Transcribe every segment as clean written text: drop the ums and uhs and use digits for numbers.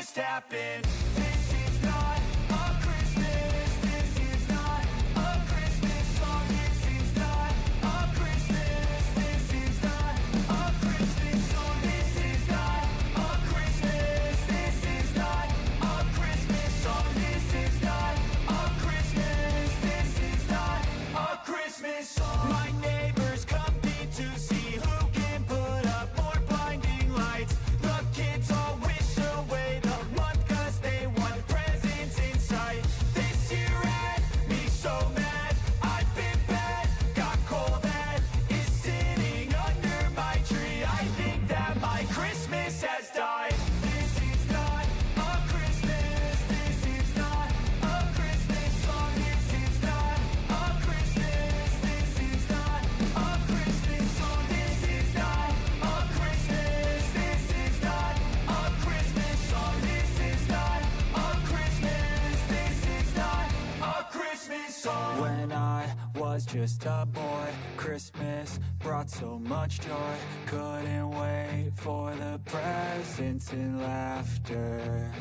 just happened. This is not a Christmas. This is not a Christmas song. This is not a Christmas. This is not a Christmas song. This is not a Christmas. This is not a Christmas song. This is not a Christmas. This is not a Christmas song. My neighbors compete to see who can put up more blinding lights. The kids all wish away the month 'cause they want presents in sight. This year had me so mad. I've been bad, got cold that is sitting under my tree. I think that my Christmas has died. This is not a Christmas. This is not a Christmas song. This is not a Christmas. This is not a Christmas song. This is not a Christmas. This is not a Christmas song. This is not a Christmas. This is not a Christmas song. When I was just a boy, Christmas brought so much joy. Couldn't wait for the presents and laughter.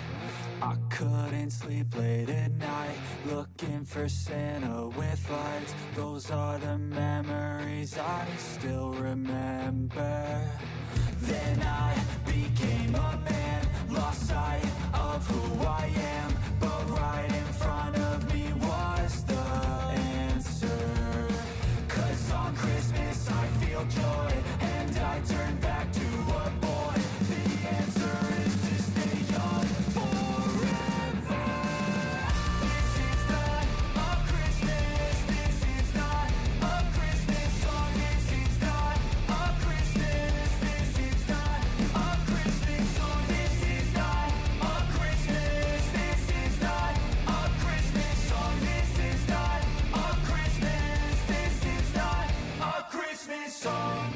I couldn't sleep late at night, looking for Santa with lights. Those are the memories I still remember. Then I became a man, lost sight of who I am. But right in front of me was the answer. 'Cause on Christmas I feel joy, and I turn back to a boy. The answer is to stay young forever. This is not a Christmas. This is not a Christmas song. This is not a Christmas. This is not a Christmas song. This is not a Christmas. This is not a Christmas song. This is not a Christmas. This is not a Christmas song.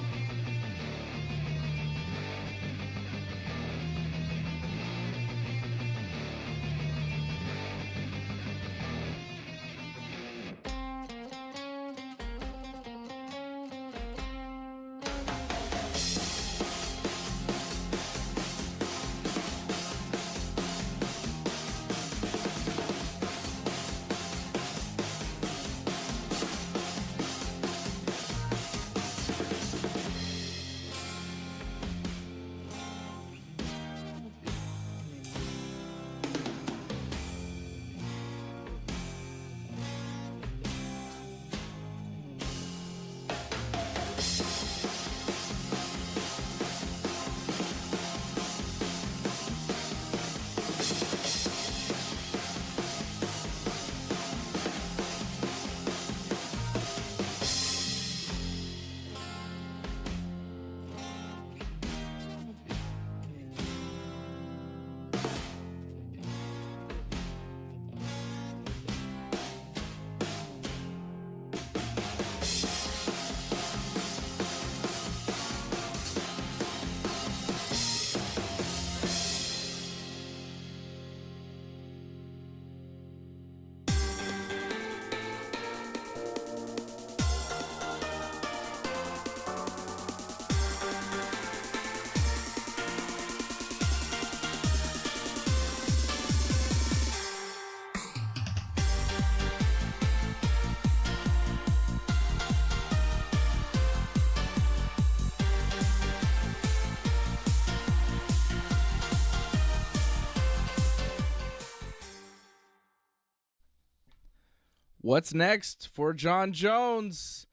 What's next for John Jones?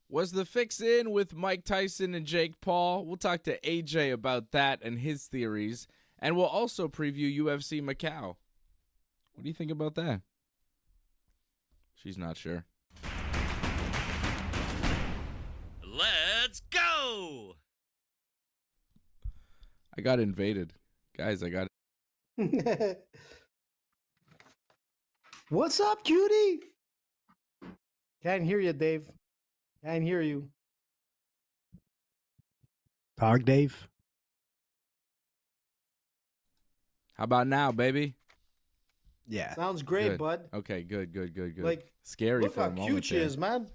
Was the fix in with Mike Tyson and Jake Paul? We'll talk to AJ about that and his theories, and we'll also preview UFC Macau. What do you think about that? She's not sure. Let's go! I got invaded. Guys, I got What's up, cutie? Can't hear you, Dave. Can't hear you. Talk, Dave. How about now, baby? Yeah. Sounds great, Good. bud. Okay, good. Like, Scary look for how a moment cute she there. is, man.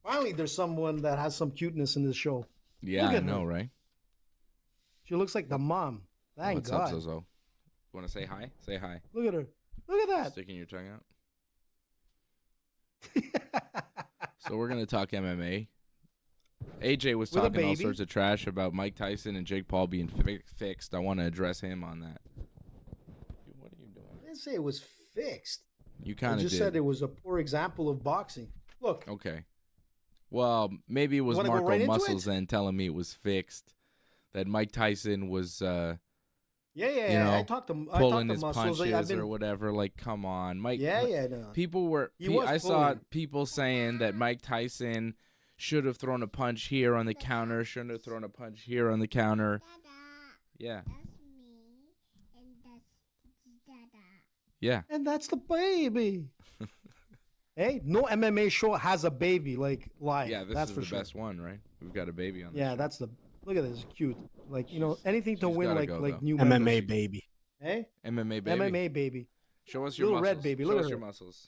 Finally, there's someone that has some cuteness in this show. Yeah, Look I at know, her. right? She looks like the mom. Thank What's God. up, Zozo? Want to say hi? Say hi. Look at her. Look at Sticking your tongue out. So we're gonna talk MMA. AJ was With a talking all baby. sorts of trash about Mike Tyson and Jake Paul being fixed. I want to address him on that. Dude, what are you doing? I didn't say it was fixed. You I kind of just did. said it was a poor example of boxing. Look, Okay. Well, maybe it was wanna go Marco right into Muscles it? then telling me it was fixed. That Mike Tyson was yeah. you know, I talked to pulling his Muscles. Like, I've punches been, or whatever. Like, come on, Mike. no. People were. He was I saw pulling. people saying that Mike Tyson should have thrown a punch here on the counter. Shouldn't have thrown a punch here on the counter. Yeah. That's me, and that's Dada. Yeah. And that's the baby. Hey, no MMA show has a baby like live. Yeah. This that's is for the sure. best one, right? We've got a baby on. This Yeah, show. that's the. Look at this, cute. Like anything to she's win, gotta like go, like though. new MMA members. baby. Hey, MMA baby. MMA baby. Show us your Little muscles. red baby, Show look us at your her. muscles.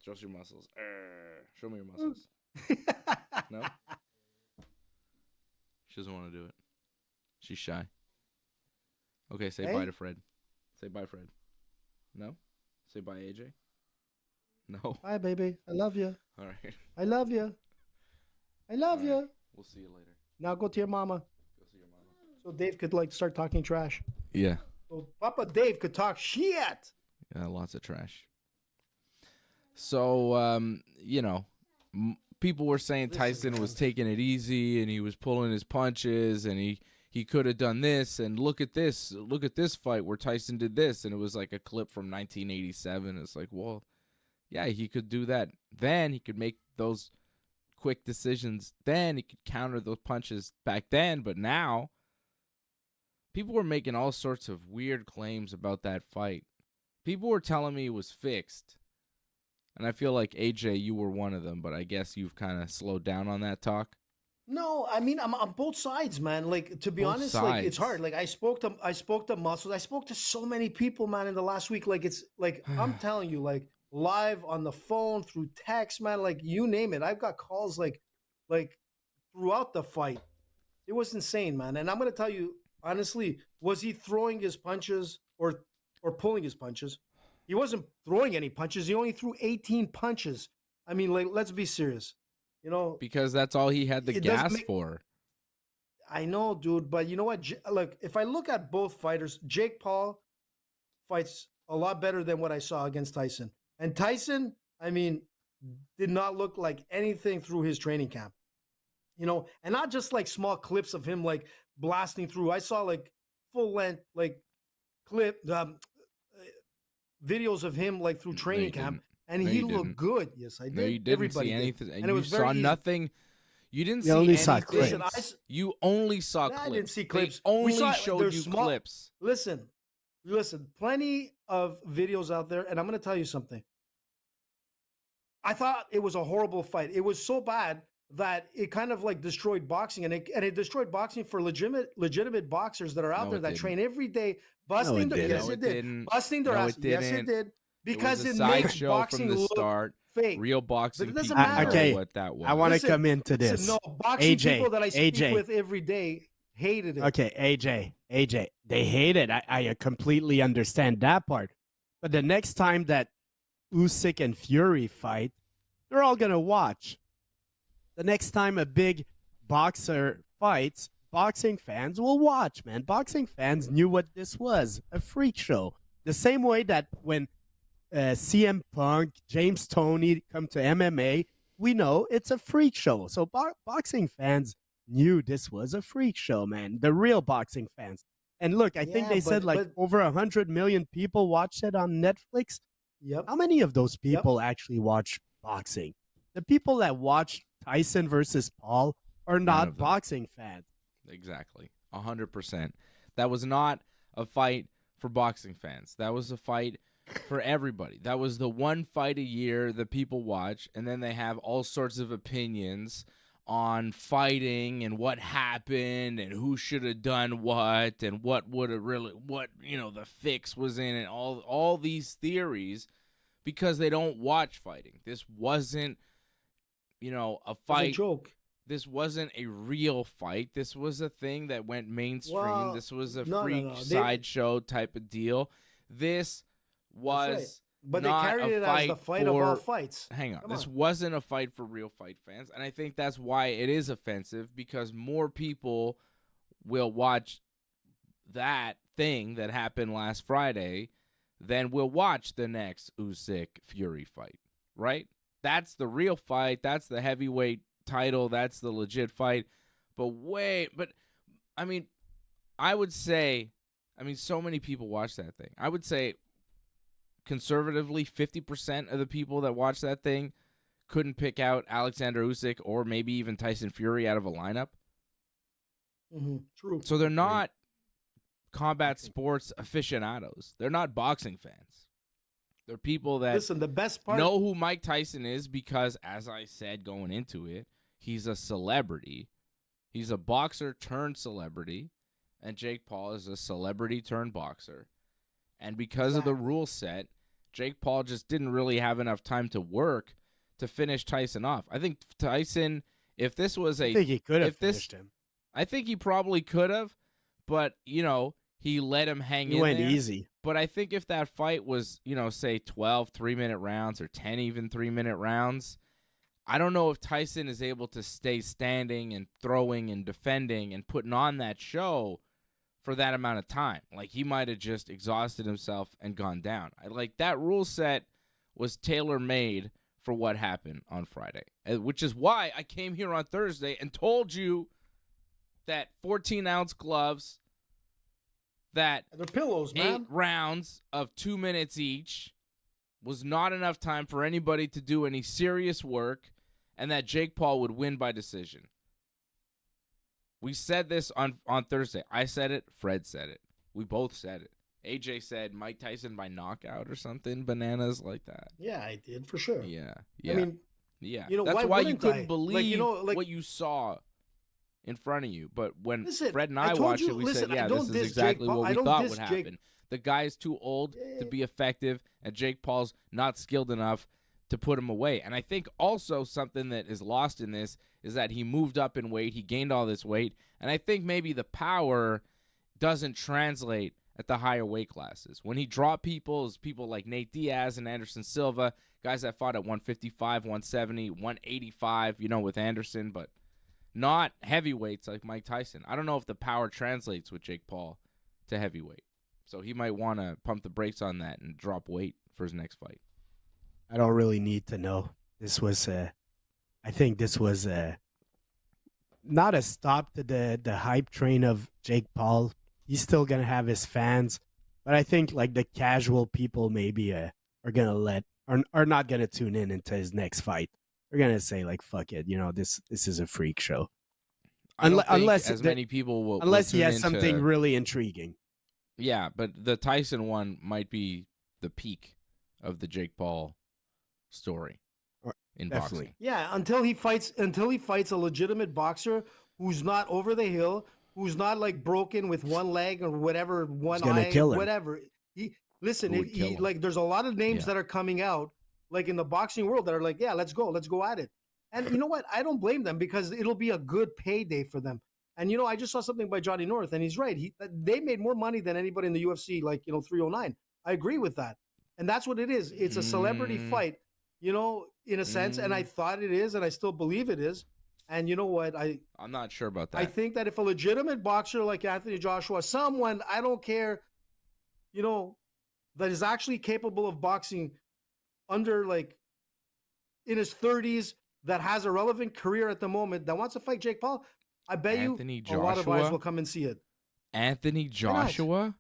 Show us your muscles. Show me your muscles. No. She doesn't want to do it. She's shy. Okay, say Hey? bye to Fred. Say bye, Fred. No? Say bye, AJ. No. Hi, baby. I love you. All right. I love you. I love All you. right. We'll see you later. Now go to your mama. Go see your mama. So Dave could like start talking trash. Yeah. So Papa Dave could talk shit. Yeah, lots of trash. So, you know, people were saying Listen, Tyson was man. taking it easy and he was pulling his punches and he could have done this and look at this fight where Tyson did this and it was like a clip from 1987. It's like, well, yeah, he could do that. Then he could make those quick decisions. Then he could counter those punches back then. But now, people were making all sorts of weird claims about that fight. People were telling me it was fixed. And I feel like, AJ, you were one of them, but I guess you've kind of slowed down on that talk. No, I mean I'm on both sides, man. Like to be Both honest, like it's sides. hard. Like I spoke to Muscles. I spoke to so many people, man, in the last week. Like it's like I'm telling you, like live on the phone, through text, man, like you name it. I've got calls like throughout the fight. It was insane, man. And I'm gonna tell you honestly, was he throwing his punches or pulling his punches? He wasn't throwing any punches. He only threw 18 punches. I mean, like, let's be serious. You know, Because that's all he had the It doesn't gas make- for. I know, dude, but you know what? Look, if I look at both fighters, Jake Paul fights a lot better than what I saw against Tyson. And Tyson, I mean, did not look like anything through his training camp. You know, and not just like small clips of him like blasting through. I saw like full length like videos of him like through No, training you camp, didn't. and No, he you looked didn't. good. Yes, I did. No, you didn't Everybody see did. anything. And And it you was saw very easy. nothing. You didn't You see only saw anything. Listen, clips. You only saw I clips. didn't see They clips. only saw- showed there's you small- clips. Listen, plenty of videos out there, and I'm going to tell you something. I thought it was a horrible fight. It was so bad that it kind of like destroyed boxing, and it destroyed boxing for legitimate boxers that are out No, there it that didn't. train every day, busting their didn't. yes, No, it it did, didn't. busting their No, ass. it Yes, it didn't. did, because it was it a makes sideshow boxing from the look start. fake. Real boxing But it doesn't people matter. know Okay, what that was. I want to Listen, come into listen, this. no, boxing AJ, people that I speak AJ. with every day hated it. Okay, AJ, they hate it. I completely understand that part. But the next time that Usyk and Fury fight, they're all gonna watch. The next time a big boxer fights, boxing fans will watch, man. Boxing fans knew what this was, a freak show. The same way that when CM Punk, James Toney come to MMA, we know it's a freak show. So boxing fans knew this was a freak show, man. The real boxing fans. And look, I think Yeah, they said but- like but- over 100 million people watched it on Netflix. Yep. How many of those people actually watch boxing? The people that watch Tyson versus Paul are of not them. boxing fans. Exactly. 100%. That was not a fight for boxing fans. That was a fight for everybody. That was the one fight a year that people watch, and then they have all sorts of opinions on fighting and what happened and who should have done what and what would have really the fix was in and all these theories because they don't watch fighting. This wasn't a It was a fight. joke. this wasn't a real fight. This was a thing that went mainstream. Well, This was a no. freak They- sideshow type of deal. This was right. But they not carried a it fight as the fight of all for- fights. Hang on. Come This on. wasn't a fight for real fight fans. And I think that's why it is offensive, because more people will watch that thing that happened last Friday than will watch the next Usyk Fury fight, right? That's the real fight. That's the heavyweight title. That's the legit fight. But I mean, I would say, so many people watch that thing. I would say conservatively 50% of the people that watch that thing couldn't pick out Alexander Usyk or maybe even Tyson Fury out of a lineup. True. So they're not combat sports aficionados. They're not boxing fans. They're people that Listen, the best part. know who Mike Tyson is because, as I said going into it, he's a celebrity. He's a boxer turned celebrity, and Jake Paul is a celebrity turned boxer. And because of the rule set, Jake Paul just didn't really have enough time to work to finish Tyson off. I think Tyson, if this was I think he could have finished him. I think he probably could have, but, he let him hang in He went there. easy. But I think if that fight was, say 12 3-minute rounds or 10 even 3-minute rounds, I don't know if Tyson is able to stay standing and throwing and defending and putting on that show for that amount of time. Like, he might have just exhausted himself and gone down. That rule set was tailor-made for what happened on Friday, which is why I came here on Thursday and told you that 14-ounce gloves, that They're pillows, 8 man. rounds of 2 minutes each was not enough time for anybody to do any serious work, and that Jake Paul would win by decision. We said this on Thursday. I said it. Fred said it. We both said it. AJ said Mike Tyson by knockout or something, bananas like that. Yeah, I did for sure. Yeah. I mean, yeah. you know, That's why why you wouldn't couldn't I? believe Like, what you saw in front of you. But when Listen, Fred and I I told watched you- it, we listen, said, I yeah, don't this is diss exactly Jake Paul. what I we don't thought diss would Jake- happen. The guy's too old to be effective, and Jake Paul's not skilled enough to put him away. And I think also something that is lost in this is that he moved up in weight. He gained all this weight. And I think maybe the power doesn't translate at the higher weight classes. When he dropped people like Nate Diaz and Anderson Silva, guys that fought at 155, 170, 185, with Anderson, but not heavyweights like Mike Tyson. I don't know if the power translates with Jake Paul to heavyweight. So he might want to pump the brakes on that and drop weight for his next fight. I don't really need to know. I think this was not a stop to the hype train of Jake Paul. He's still gonna have his fans, but I think the casual people maybe are not gonna tune in into his next fight. They're gonna say fuck it, this is a freak show. I don't think Unless as many people will Unless he tune has into- something really intriguing. Yeah, but the Tyson one might be the peak of the Jake Paul story in Definitely. boxing. Yeah, until he fights a legitimate boxer who's not over the hill, who's not broken with one leg or whatever, one gonna eye, kill him. whatever. Listen, Who would kill him? there's a lot of names Yeah. that are coming out in the boxing world that are yeah, let's go at it. And you know what? I don't blame them because it'll be a good payday for them. And I just saw something by Johnny North, and he's right. They made more money than anybody in the UFC, 309. I agree with that, and that's what it is. It's a celebrity fight, in a sense, and I thought it is, and I still believe it is. And you know what? I'm not sure about that. I think that if a legitimate boxer like Anthony Joshua, someone I don't care, that is actually capable of boxing under in his 30s, that has a relevant career at the moment, that wants to fight Jake Paul, I bet Anthony a lot of eyes Joshua? will come and see it. Anthony Joshua?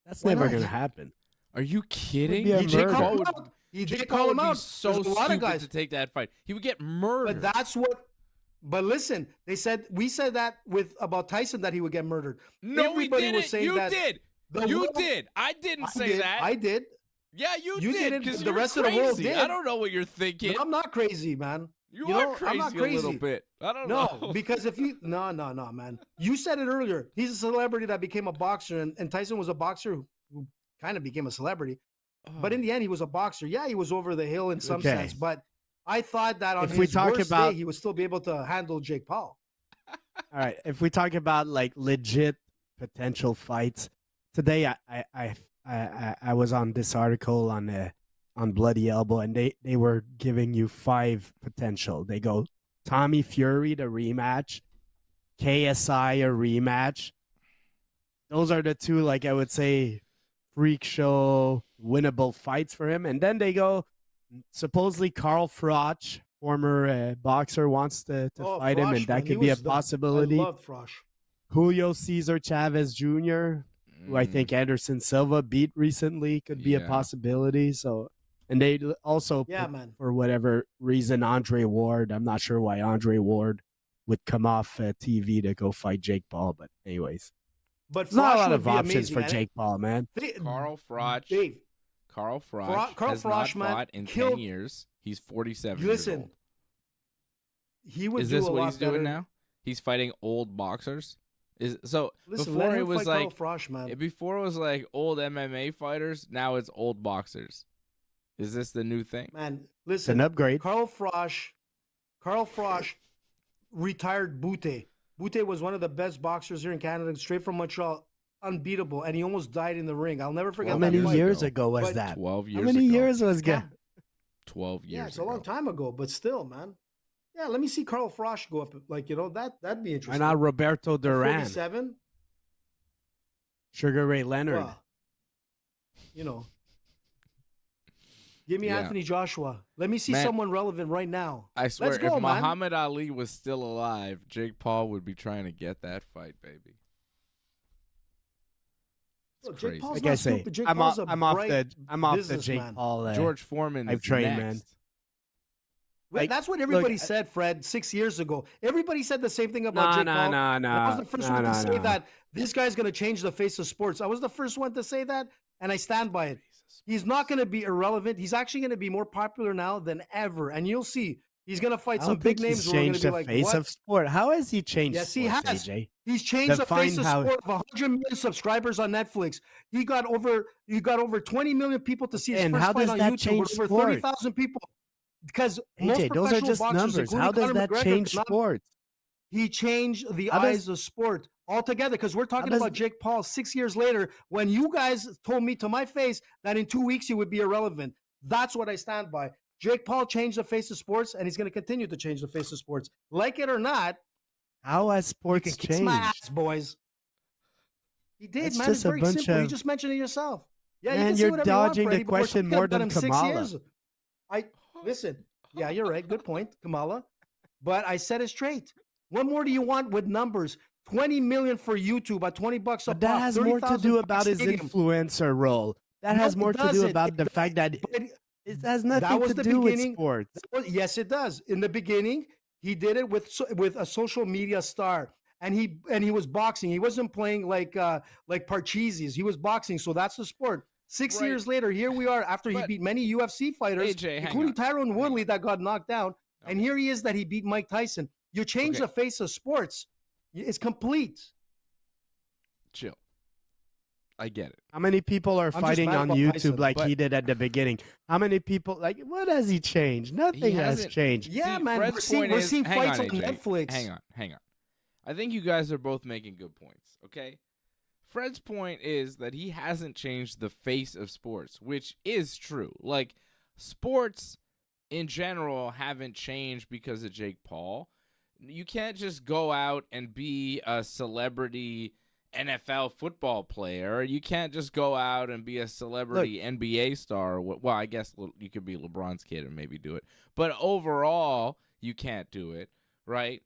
That's Why never not? gonna happen. Are you kidding? be a He did murder. call him would- out. He Jake did Paul call would him be out. so There's a lot of stupid guys. to take that fight. He would get murdered. But that's what. But listen, we said that about Tyson, that he would get murdered. no, Everybody we didn't. was saying You that. did. The You world- did. I didn't I say did. that. I did. Yeah, you You did. didn't. 'Cause The you're rest of the world crazy. did. I don't know what you're thinking. I'm not crazy, man. You You are know, crazy, I'm not a little crazy. bit. I don't No, know. because if you no, man. You said it earlier. He's a celebrity that became a boxer, and Tyson was a boxer who kind of became a celebrity. But in the end, he was a boxer. Yeah, he was over the hill in some Okay. sense, but I thought that on If we his talk worst about- day, he would still be able to handle Jake Paul. All right, if we talk about like legit potential fights, today I was on this article on Bloody Elbow, and they were giving you 5 potential. They go Tommy Fury the rematch, KSI a rematch. Those are the 2, like I would say, freak show winnable fights for him. And then they go supposedly Carl Froch, former boxer, wants to fight him, Frosh, and that man, he could be a was possibility. I loved Frosh. Julio Cesar Chavez Jr., who I think Anderson Silva beat recently, could be a Yeah. possibility. So, and they also Yeah, put, man. for whatever reason, Andre Ward. I'm not sure why Andre Ward would come off TV to go fight Jake Paul, but anyways, But there's not a Frosh lot would of be options amazing, for man. Jake Paul, man. Carl Froch. Dave, Carl Froch Carl has Froch, not man, fought in 10 killed- years. He's 47 years listen, old. he would Is do this a what lot he's doing better. now? He's fighting old boxers. So Listen, before let it him was fight like Carl Frosh, man. before it was like old MMA fighters. Now it's old boxers. Is this the new thing? Man, It's listen, an upgrade. Carl Frosh retired Bute. Bute was one of the best boxers here in Canada, straight from Montreal, unbeatable, and he almost died in the ring. I'll never forget How that many fight. years ago was But that? 12 years How many ago. years was Yeah, that? 12 years yeah, it's a ago. long time ago, but still, man. Yeah, let me see Carl Frosh go up. Like, that'd be Why interesting. not Roberto Duran, 47? Sugar Ray Leonard? Well, give me Yeah. Anthony Joshua. Let me see Man, someone relevant right now. I swear, Let's go, if man. Muhammad Ali was still alive, Jake Paul would be trying to get that fight, baby. It's Look, crazy. Jake Paul's Like not I say, stupid. Jake I'm Paul's off. a I'm off bright the Jake businessman. Paul. George Foreman I've is trained, next. man. Well, Like, that's what everybody look, said, Fred, 6 years ago. Everybody said the same thing about Jake Paul. I was the first one to say that this guy's going to change the face of sports. I was the first one to say that, and I stand by it. He's not going to be irrelevant. He's actually going to be more popular now than ever, and you'll see. He's going to fight I some don't big think names. he's who are going changed to be the like, face what? of sport. How has he changed? Yes, he sports, has. AJ? He's changed the face Define of how- sport of 100 million subscribers on Netflix. He got over 20 million people to see his And first how fight does on that YouTube. change With over sport? 30,000 people. Because most AJ, those are professional just boxers, numbers. including How does Conor that McGregor, change cannot- sports? He changed the How does- eyes of sport altogether, because we're talking does- about Jake Paul 6 years later, when you guys told me to my face that in 2 weeks he would be irrelevant. That's what I stand by. Jake Paul changed the face of sports, and he's going to continue to change the face of sports. Like it or not, How has you sports can kiss my changed? ass, boys. He did, It's man. just It's a very bunch simple. You of- just mentioned it yourself. Yeah, you Man, can say you're whatever you want, dodging the Freddie, but we're question talking more about than him 6 Kamala. years. Listen. Yeah, you're right. Good point, Kamala. But I said it straight. What more do you want with numbers? 20 million for YouTube at $20 a But pop. that has more to 30,000 do for about his stadium. influencer role. That No, has it more to do doesn't. about the fact that But it has that nothing was to the do with beginning. sports. Yes, it does. In the beginning, he did it with a social media star, and he was boxing. He wasn't playing like Parcheesi's. He was boxing, so that's the sport. 6 Right. years later, here we are after he But- beat many UFC fighters, AJ, hang including on. Tyrone Hang Woodley on. that got knocked down, and Okay. here he is that he beat Mike Tyson. You change Okay. the face of sports. It's complete. Chill. I get it. How many people are just fighting mad on about YouTube Tyson, like but- he did at the beginning? How many people what has he changed? Nothing has hasn't- changed. Yeah, See, man. Fred's We're seeing, point we're is- seeing hang fights on, on AJ. Netflix. Hang on. I think you guys are both making good points, okay? Fred's point is that he hasn't changed the face of sports, which is true. Like, sports in general haven't changed because of Jake Paul. You can't just go out and be a celebrity NFL football player. You can't just go out and be a celebrity NBA star. Well, I guess you could be LeBron's kid and maybe do it. But overall, you can't do it, right?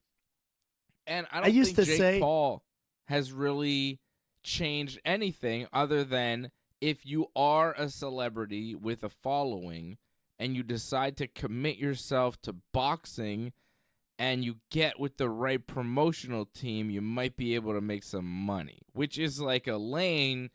And I don't used think to Jake say- Paul has really changed anything other than if you are a celebrity with a following and you decide to commit yourself to boxing and you get with the right promotional team, you might be able to make some money, which is like a lane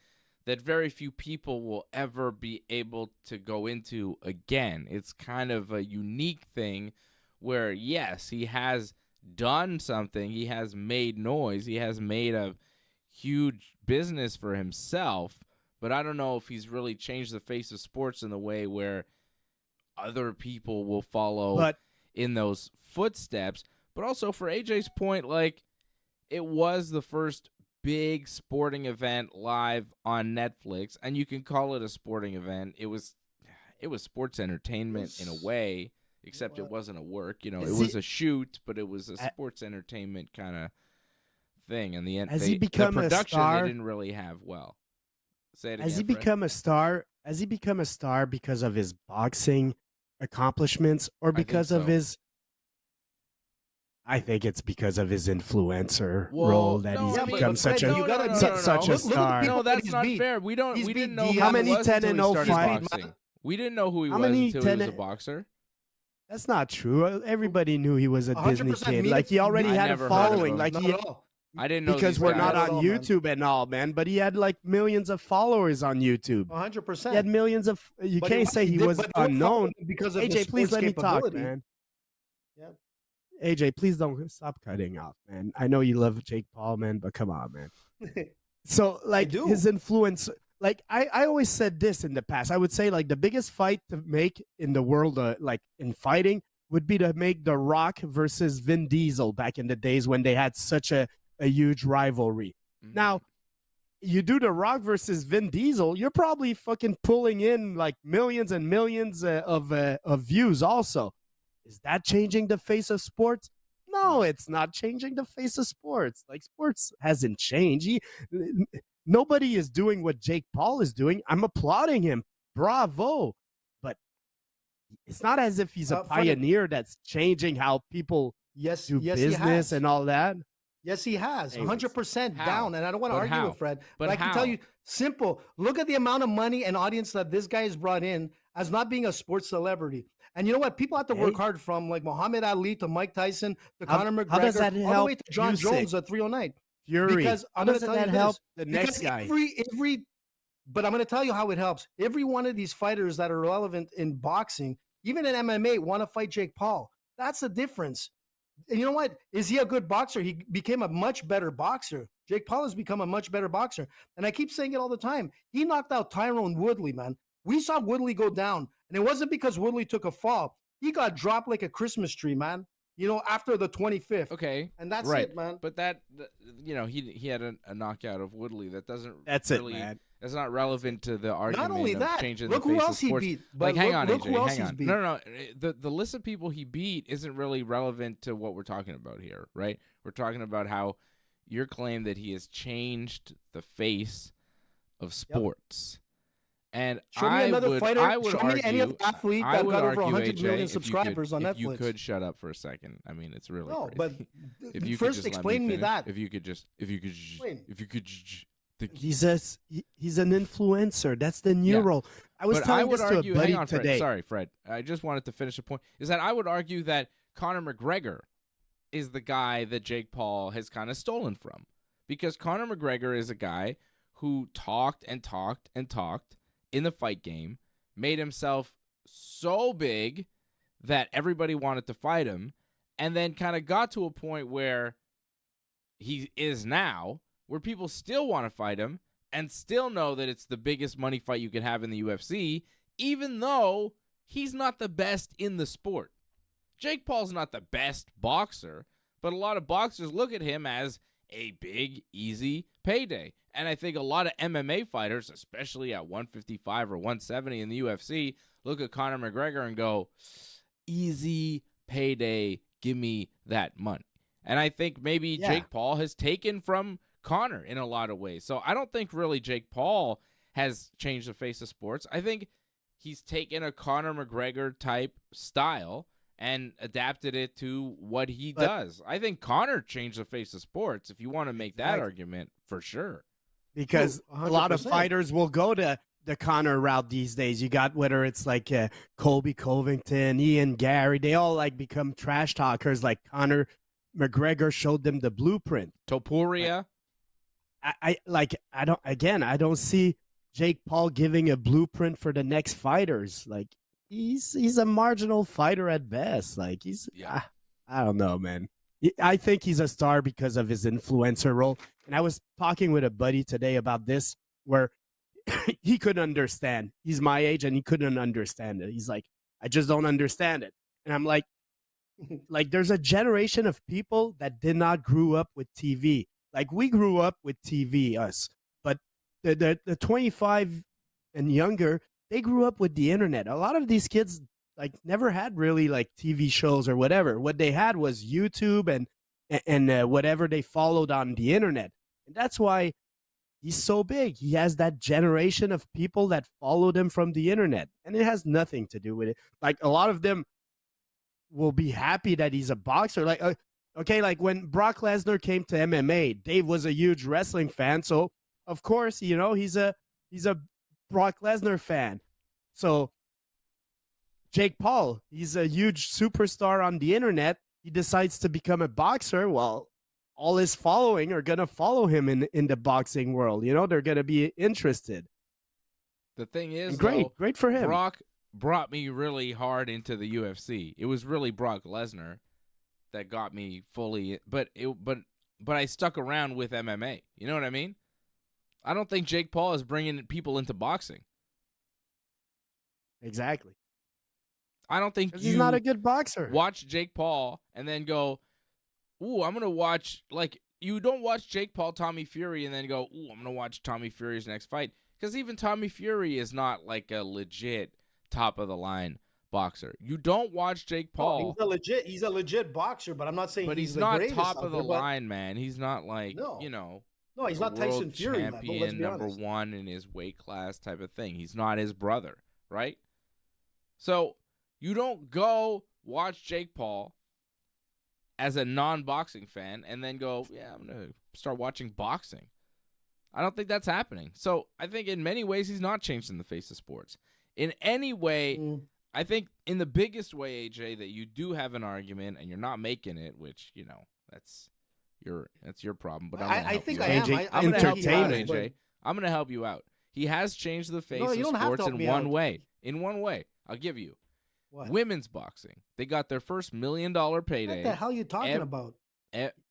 that very few people will ever be able to go into again. It's kind of a unique thing where, yes, he has done something. He has made noise. He has made a huge business for himself, but I don't know if he's really changed the face of sports in the way where other people will follow But in those footsteps. But also for AJ's point, like, it was the first big sporting event live on Netflix, and you can call it a sporting event. It was sports entertainment in a way, except it wasn't a work. You know, it was a shoot, but it was a sports entertainment kind of thing. And the end, Has he become the a production star? they didn't really have well. Say it again. Has he Fred. become a star? Has he become a star because of his boxing accomplishments, or because of so. his? I think it's because of his influencer Well, role that no, he's I mean, become but such Fred, a you gotta admit- such a Look at the star. people No, that that's he's not beat. fair. We He's didn't beat know who Diaz. he How many was 10 until and he 0 started fights? boxing. We didn't know who he How was many until he 10 was a boxer. That's not true. Everybody knew he was a 100% Disney kid. me- Like, he already I had a never heard of following. him. Like, Not he, at all. I didn't know because these we're guys. not Not on at all, man. YouTube and all, man. But he had like millions of followers on YouTube. 100%. He had millions of. You But can't say he did- was but he would unknown. follow because of his AJ, please sports let me talk, capability. man. Yeah. AJ, please don't stop cutting off, man. I know you love Jake Paul, man, but come on, man. So, like, do. his influence, like, I always said this in the past. I would say, like, the biggest fight to make in the world, like, in fighting, would be to make The Rock versus Vin Diesel back in the days when they had such a huge rivalry. Mhm. Now, you do The Rock versus Vin Diesel, you're probably fucking pulling in, like, millions and millions of views also. Is that changing the face of sports? No, it's not changing the face of sports. Like, sports hasn't changed. Nobody is doing what Jake Paul is doing. I'm applauding him. Bravo. But it's not as if he's a Freddie- pioneer that's changing how people Yes, do yes, he business has. and all that. Yes, he has. Anyways. 100% How? down. And I don't want to But argue how? with Fred, But but I can tell how? you, simple. Look at the amount of money and audience that this guy has brought in as not being a sports celebrity. And you know what? People have to work Okay. hard, from like Muhammad Ali to Mike Tyson to How- Conor McGregor, how does that all the help way to John Usyk? Jones at 309. Fury. Because How I'm going does to tell that you help this. the next Because guy? but I'm going to tell you how it helps. Every one of these fighters that are relevant in boxing, even in MMA, want to fight Jake Paul. That's the difference. And you know what? Is he a good boxer? He became a much better boxer. Jake Paul has become a much better boxer. And I keep saying it all the time. He knocked out Tyrone Woodley, man. We saw Woodley go down. And it wasn't because Woodley took a fall. He got dropped like a Christmas tree, man. You know, after the 25th. Okay, And that's right. it, man. But you know, he had a knockout of Woodley. That doesn't. That's really, it, man. That's not relevant to the argument. Not only of that, changing look the who face else of he sports. beat. Like, But hang look- on, look AJ, who else hang he's on. beat. No. The list of people he beat isn't really relevant to what we're talking about here, right? We're talking about how your claim that he has changed the face of sports. And Show me I another would, fighter. I would Show me argue, any other athlete I that would got over argue, 100 AJ, million if you subscribers could, on if Netflix. you could shut up for a second. I mean, it's really No, crazy. but if you could first just let explain me finish. that. If you could Explain. He's an influencer. That's the new Yeah. role. I was But telling I would this to a argue, buddy hang on, Fred. today. Sorry, Fred. I just wanted to finish a point. Is that I would argue that Conor McGregor is the guy that Jake Paul has kind of stolen from, because Conor McGregor is a guy who talked and talked and talked in the fight game, made himself so big that everybody wanted to fight him, and then kind of got to a point where he is now, where people still want to fight him and still know that it's the biggest money fight you could have in the UFC, even though he's not the best in the sport. Jake Paul's not the best boxer, but a lot of boxers look at him as a big, easy payday. And I think a lot of MMA fighters, especially at 155 or 170 in the UFC, look at Conor McGregor and go, easy payday, give me that money. And I think maybe Yeah. Jake Paul has taken from Conor in a lot of ways. So I don't think really Jake Paul has changed the face of sports. I think he's taken a Conor McGregor type style and adapted it to what he But- does. I think Conor changed the face of sports, if you want to make that Exactly. argument, for sure. Because Oh, a lot of 100%. fighters will go to the Conor route these days. You got whether it's like Colby Covington, Ian Gary, they all like become trash talkers. Like Conor McGregor showed them the blueprint. Topuria, I don't see Jake Paul giving a blueprint for the next fighters. Like he's a marginal fighter at best. Like Yeah. I don't know, man. I think he's a star because of his influencer role. And I was talking with a buddy today about this, where he couldn't understand. He's my age and he couldn't understand it. He's like, I just don't understand it. And I'm like there's a generation of people that did not grow up with TV. Like we grew up with TV, us, but the 25 and younger, they grew up with the internet. A lot of these kids like never had really like TV shows or whatever. What they had was YouTube and whatever they followed on the internet. And that's why he's so big. He has that generation of people that followed him from the internet. And it has nothing to do with it. Like a lot of them will be happy that he's a boxer. Like, okay, like when Brock Lesnar came to MMA, Dave was a huge wrestling fan. So of course, you know, he's a Brock Lesnar fan. So Jake Paul, he's a huge superstar on the internet. He decides to become a boxer. Well, all his following are going to follow him in the boxing world. You know, they're going to be interested. The thing is, great for him. Brock brought me really hard into the UFC. It was really Brock Lesnar that got me fully, but I stuck around with MMA. You know what I mean? I don't think Jake Paul is bringing people into boxing. Exactly. I don't think he's not a good boxer. Watch Jake Paul and then go, ooh, I'm going to watch, like, you don't watch Jake Paul, Tommy Fury, and then go, ooh, I'm going to watch Tommy Fury's next fight. Because even Tommy Fury is not like a legit top-of-the-line boxer. You don't watch Jake Paul. Oh, he's a legit boxer, but I'm not saying he's the not greatest top-of-the-line, man. He's not like, you know. No, he's not Tyson Fury level, champion, number one in his weight class type of thing. He's not his brother, right? So you don't go watch Jake Paul as a non-boxing fan and then go, yeah, I'm going to start watching boxing. I don't think that's happening. So I think in many ways he's not changed in the face of sports. In any way, I think in the biggest way, AJ, that you do have an argument and you're not making it, which, you know, that's your problem. But I think I am. I'm going to help you out, AJ. I'm going to help you out. He has changed the face of sports in one way. In one way. I'll give you. What? Women's boxing. They got their first $1 million payday. What the hell are you talking about?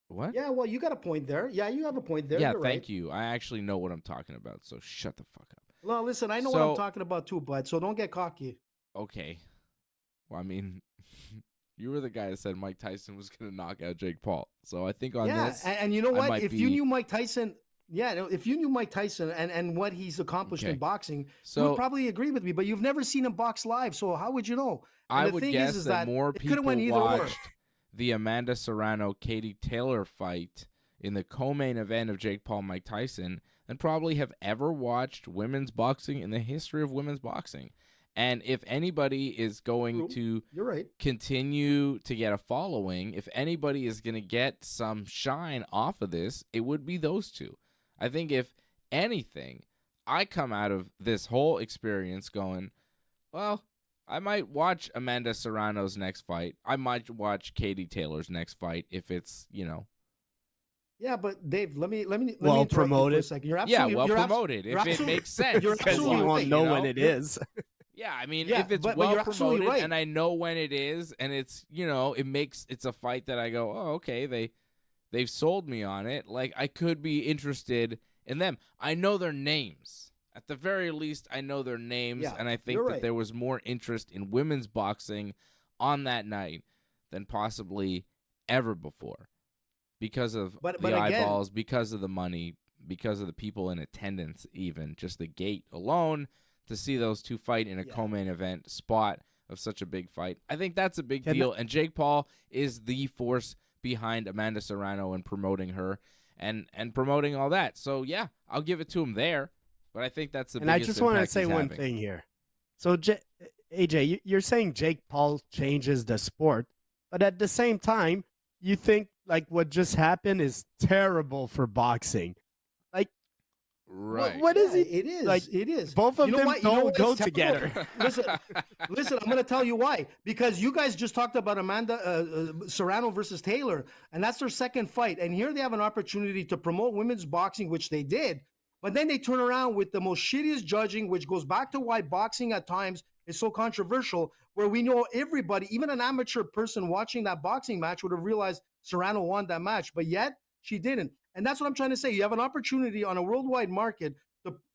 What? Yeah, well, you got a point there. Yeah, you have a point there. Yeah, You're thank right. you. I actually know what I'm talking about, so shut the fuck up. Well, listen, I know what I'm talking about too, bud, so don't get cocky. Okay. Well, I mean, you were the guy that said Mike Tyson was going to knock out Jake Paul. So I think on this. Yeah, and you know what? If you knew Mike Tyson, if you knew Mike Tyson and what he's accomplished in boxing, you would probably agree with me, but you've never seen him box live, so how would you know? And I would guess that more people watched the Amanda Serrano-Katie Taylor fight in the co-main event of Jake Paul Mike Tyson than probably have ever watched women's boxing in the history of women's boxing. And if anybody is going to continue to get a following, if anybody is going to get some shine off of this, it would be those two. I think if anything, I come out of this whole experience going, well, I might watch Amanda Serrano's next fight. I might watch Katie Taylor's next fight if it's, you know. Yeah, but Dave, let me promote it. You're absolutely, promote it if it makes sense. Because you won't know when it is. Yeah, I mean, if it's well promoted and I know when it is, and it's, you know, it's a fight that I go, oh, okay, they've sold me on it. Like, I could be interested in them. I know their names. At the very least, I know their names, and I think that there was more interest in women's boxing on that night than possibly ever before because of the eyeballs, because of the money, because of the people in attendance even. Just the gate alone to see those two fight in a co-main event spot of such a big fight. I think that's a big deal, and Jake Paul is the force behind Amanda Serrano and promoting her and promoting all that. So, yeah, I'll give it to him there. But I think that's the biggest impact. And I just want to say one thing here. So, AJ, you're saying Jake Paul changes the sport, but at the same time, you think like what just happened is terrible for boxing. Like, right? What is it? It is. Like, it is. Both of them don't go together. Listen, I'm going to tell you why. Because you guys just talked about Amanda Serrano versus Taylor, and that's their second fight. And here they have an opportunity to promote women's boxing, which they did. But then they turn around with the most shittiest judging, which goes back to why boxing at times is so controversial, where we know everybody, even an amateur person watching that boxing match would have realized Serrano won that match, but yet she didn't. And that's what I'm trying to say. You have an opportunity on a worldwide market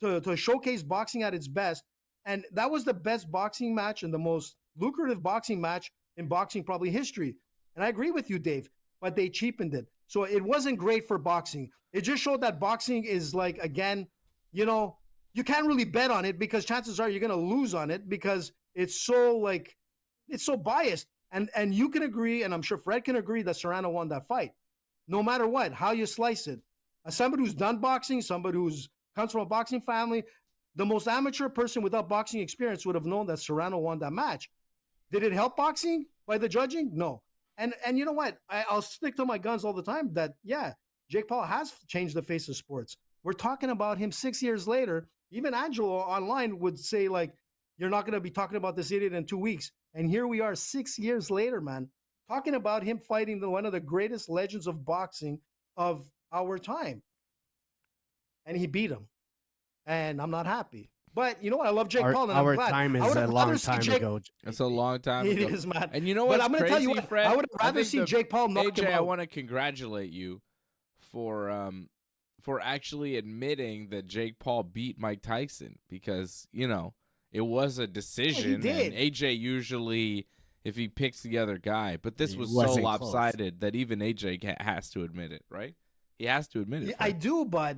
to showcase boxing at its best. And that was the best boxing match and the most lucrative boxing match in boxing probably history. And I agree with you, Dave, but they cheapened it. So it wasn't great for boxing. It just showed that boxing is like, again, you know, you can't really bet on it because chances are you're going to lose on it because it's so like, it's so biased. And you can agree, and I'm sure Fred can agree that Serrano won that fight. No matter what, how you slice it. As somebody who's done boxing, somebody who's comes from a boxing family, the most amateur person without boxing experience would have known that Serrano won that match. Did it help boxing by the judging? No. And you know what? I'll stick to my guns all the time that, yeah, Jake Paul has changed the face of sports. We're talking about him 6 years later. Even Angelo online would say, like, you're not going to be talking about this idiot in 2 weeks. And here we are 6 years later, man, talking about him fighting one of the greatest legends of boxing of our time. And he beat him. And I'm not happy. But you know what? I love Jake Paul. And our I'm glad. time is a long time ago. It's a long time ago. It is, man. And you know But what's I'm going to tell you crazy, what, Fred? I would rather think see Jake Paul knock him AJ, I out. want to congratulate you for actually admitting that Jake Paul beat Mike Tyson because, you know, it was a decision. did. And AJ usually, if he picks the other guy, but this It was so wasn't lopsided that even AJ has to admit it, right? He has to admit it. Yeah, Fred. I do, but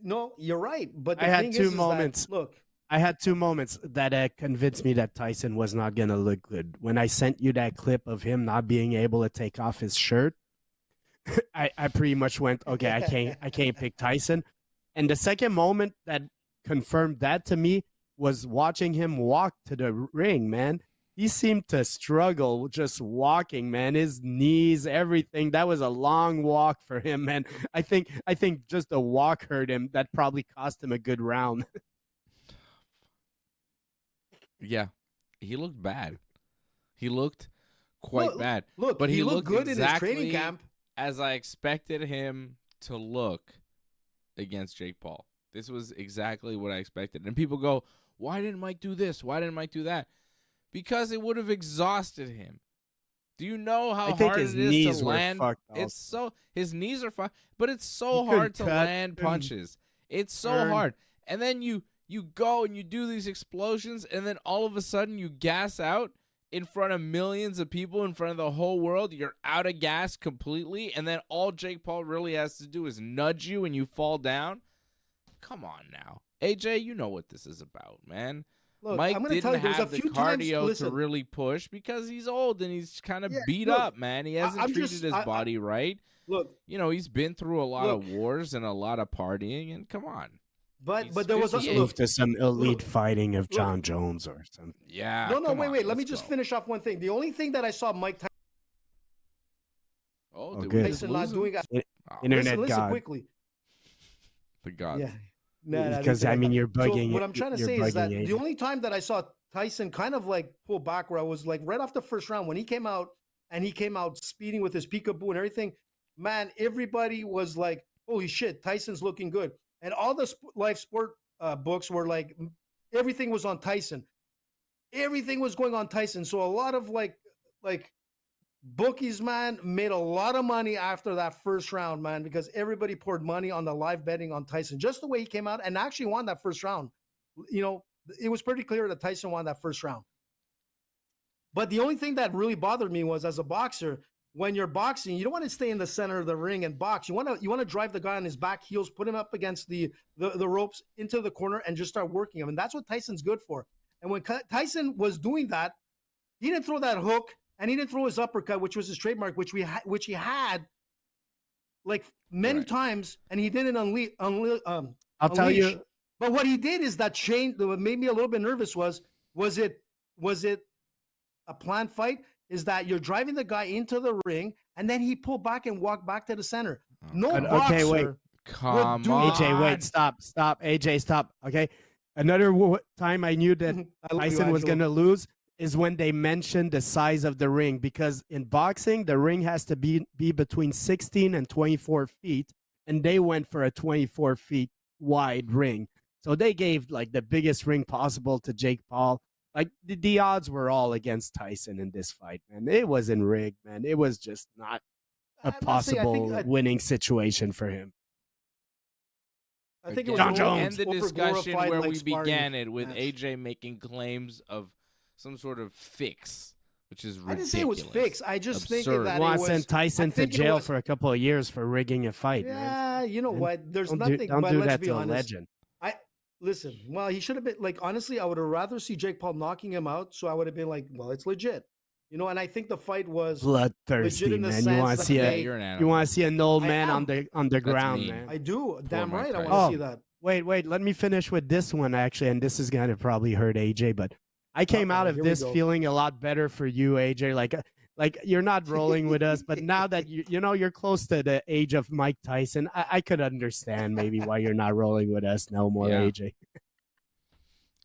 no, you're right. But the I had thing two is that, moments. look, I had 2 moments that convinced me that Tyson was not going to look good. When I sent you that clip of him not being able to take off his shirt, I pretty much went, okay, I can't pick Tyson. And the second moment that confirmed that to me was watching him walk to the ring, man. He seemed to struggle just walking, man. His knees, everything. That was a long walk for him, man. I think just the walk hurt him. That probably cost him a good round. Yeah, he looked bad. He looked quite bad. Look, but he looked looked good in his exactly training camp. as I expected him to look against Jake Paul. This was exactly what I expected. And people go, why didn't Mike do this? Why didn't Mike do that? Because it would have exhausted him. Do you know how I think hard his it is knees to were land? fucked It's also. so his knees are fucked, but it's so He couldn't hard to cut land and punches. It's so turn. hard. And then you go and you do these explosions, and then all of a sudden you gas out in front of millions of people, in front of the whole world. You're out of gas completely, and then all Jake Paul really has to do is nudge you and you fall down. Come on now. AJ, you know what this is about, man. Look, Mike I'm going to tell didn't you, there's a have the few times. cardio to Listen, really push because he's old and he's kind of Yeah, beat look, up, man. He hasn't I'm treated just- his body right. look, You know, he's been through a lot Look. of wars and a lot of partying, and come on. but He's there was 58. also Move to some elite look, fighting of John Jones or something. Yeah. no, come wait. on, Let me let's just go. finish off one thing. The only thing that I saw Mike Oh, Oh, did good. we just Tyson not lose him? doing. Oh, Internet listen god. quickly. the gods. Yeah. Nah, Because, the I internet mean, god. you're bugging. So what I'm trying to you're say is that bugging the AJ. only time that I saw Tyson kind of like pull back, where I was like right off the first round when he came out and he came out speeding with his peekaboo and everything, man, everybody was like, holy shit, Tyson's looking good. And all the live sport books were like, everything was on Tyson. Everything was going on Tyson. So a lot of like bookies, man, made a lot of money after that first round, man, because everybody poured money on the live betting on Tyson. Just the way he came out and actually won that first round. You know, it was pretty clear that Tyson won that first round. But the only thing that really bothered me was, as a boxer, when you're boxing, you don't want to stay in the center of the ring and box. You want to drive the guy on his back heels, put him up against the ropes into the corner, and just start working him. And that's what Tyson's good for. And when Tyson was doing that, he didn't throw that hook and he didn't throw his uppercut, which was his trademark, which he had like many Right. times, and he didn't unleash. I'll tell you. But what he did is that change. What made me a little bit nervous was it a planned fight? Is that you're driving the guy into the ring and then he pulled back and walked back to the center. No Okay, boxer. wait. Come do- on. AJ, wait, stop. AJ, stop. Okay. Another time I knew that I love you, Tyson was Angelo. going to lose is when they mentioned the size of the ring, because in boxing, the ring has to be between 16 and 24 feet, and they went for a 24 feet wide ring. So they gave like the biggest ring possible to Jake Paul. Like the odds were all against Tyson in this fight, man. It wasn't rigged, man. It was just not a I must say, I think- possible winning situation for him. I think it was John over- Jones. And the over discussion glorified, where like, we sparring began it with match. AJ making claims of some sort of fix, which is I ridiculous. didn't say it was fixed. I just think Absurd. that You it want to was. send Tyson I to think it jail was- for a couple of years for rigging a fight, man. Yeah, you know Man, what? There's Don't nothing. don't but do let's that be to a honest. legend. Listen. Well, he should have been like. Honestly, I would have rather see Jake Paul knocking him out. So I would have been like, well, it's legit. You know, and I think the fight was. Bloodthirsty, in the man. You sense want to that see Yeah, they- you're an you animal. want to see an old I man on am. the ground, mean. man. I do. Damn Mike right. I Tyson. want to Oh. see that. Wait. Let me finish with this one actually, and this is gonna probably hurt AJ, but I came out Uh-oh, of here we this go. feeling a lot better for you, AJ. Like you're not rolling with us, but now that you're close to the age of Mike Tyson, I could understand maybe why you're not rolling with us no more, Yeah. AJ.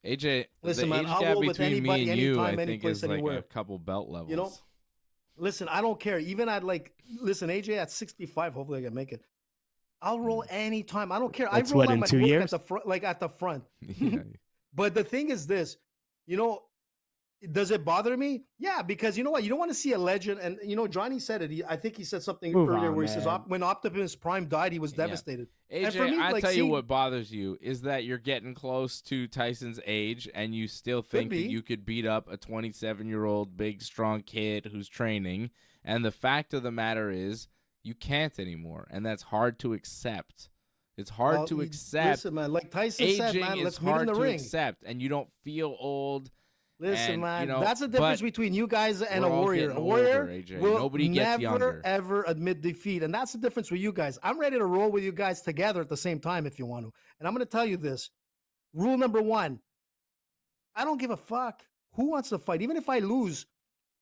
AJ, Listen, the man, age I'll gap roll with between me anybody, and you, I anytime, any think, place, is like anywhere. a couple belt levels. You know? Listen, I don't care. Even at listen, AJ at 65. Hopefully, I can make it. I'll roll anytime. I don't care. That's I roll what, at in my 2 work years? at the front, like at the front. Yeah. But the thing is this, you know, does it bother me? Yeah, because you know what? You don't want to see a legend. And, you know, Johnny said it. I think he said something Move earlier on, where he says, man. when Optimus Prime died, he was Yeah. devastated. And AJ, for me, I like, tell you seeing- what bothers you is that you're getting close to Tyson's age, and you still think that be. you could beat up a 27-year-old big, strong kid who's training. And the fact of the matter is, you can't anymore, and that's hard to accept. It's hard Well, to you- accept. Listen, man, like Tyson said, Aging man, is let's meet in hard the to ring. accept, and you don't feel old. Listen, And, man, you know, that's the difference but between you guys and a we're all warrior. getting A warrior older, AJ. will Nobody gets never, younger. ever admit defeat. And that's the difference with you guys. I'm ready to roll with you guys together at the same time if you want to. And I'm going to tell you this. Rule number one, I don't give a fuck who wants to fight. Even if I lose,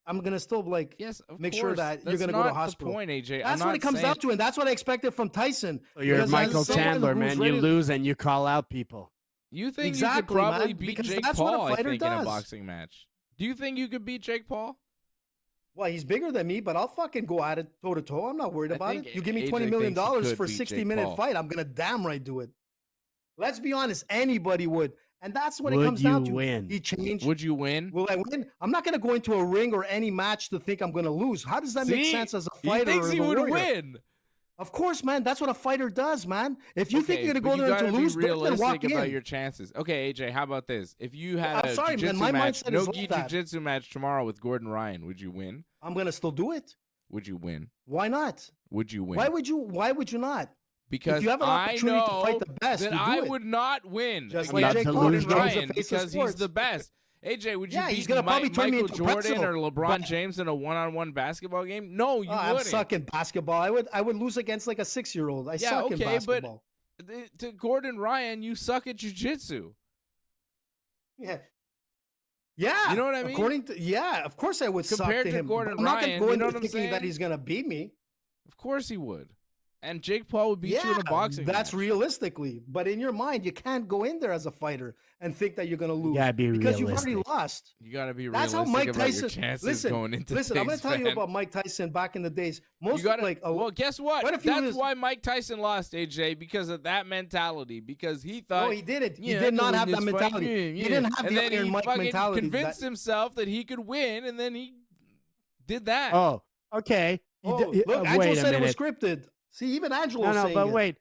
I'm going to still like Yes, of make course. sure that you're That's going to go to not hospital. the point, AJ. That's what it comes down to. And that's what I expected from Tyson. So you're Because as Michael someone Chandler, who's man. ready You to- lose and you call out people. You think Exactly, you could probably man, beat because Jake that's what a Paul, I fighter think, in a does. boxing match. Do you think you could beat Jake Paul? Well, he's bigger than me, but I'll fucking go at it toe to toe. I'm not worried I about think it. You give me AJ $20 million thinks he could for a beat 60-minute Jake fight, I'm gonna damn right do it. Let's be honest, anybody would, and that's what it Would comes down you to. win? He changed. Would you win? Will I win? I'm not gonna go into a ring or any match to think I'm gonna lose. How does that make See? sense as a He fighter? thinks or he as a would warrior? win. Of course, man. That's what a fighter does, man. If you think Okay, you're gonna but go you there to gotta lose, be don't then walk realistic about in. your chances. Okay, AJ, how about this? If you had I'm a sorry, man, jiu-jitsu my match, mindset is no like gi that. jiu-jitsu match tomorrow with Gordon Ryan, would you win? I'm gonna still do it. Would you win? Why not? Would you win? Why would you? Why would you not? Because you have an I opportunity to know fight the best, that you do I it. would not win Just like against Jake Paul, Gordon he's the Ryan face of because he's sports. the best. AJ, would you Yeah, beat he's gonna probably turn me Michael into a Jordan pretzel, or LeBron but- James in a one-on-one basketball game? No, you I'm wouldn't. sucking basketball. I would lose against like a 6-year-old. I Yeah, suck in okay, but- basketball. To Gordon Ryan, you suck at jiu-jitsu. Yeah. Yeah. You know what I mean? According to of course I would suck Compared to to him. Gordon I'm not Ryan, gonna go you in know there what I'm thinking that saying? he's gonna beat me. Of course he would. And Jake Paul would beat you in a boxing that's match. realistically. But in your mind, you can't go in there as a fighter and think that you're gonna lose. gotta be because you've realistic. already lost. You got to be That's realistic how Mike about Tyson. your chances Listen, going into listen. I'm gonna things, tell you man. about Mike Tyson back in the days. Most You gotta, like well, guess what? what if he That's was- why Mike Tyson lost, AJ, because of that mentality. Because he thought no, he didn't. He yeah, did I not can have win that this fight. mentality. Yeah, He yeah. didn't have and the then Iron he Mike fucking mentality. convinced that- himself that he could win, and then he did that. Oh, okay. Oh, He- look, Angelo wait a said it was minute. scripted. See, even Angelo No, saying but it. wait.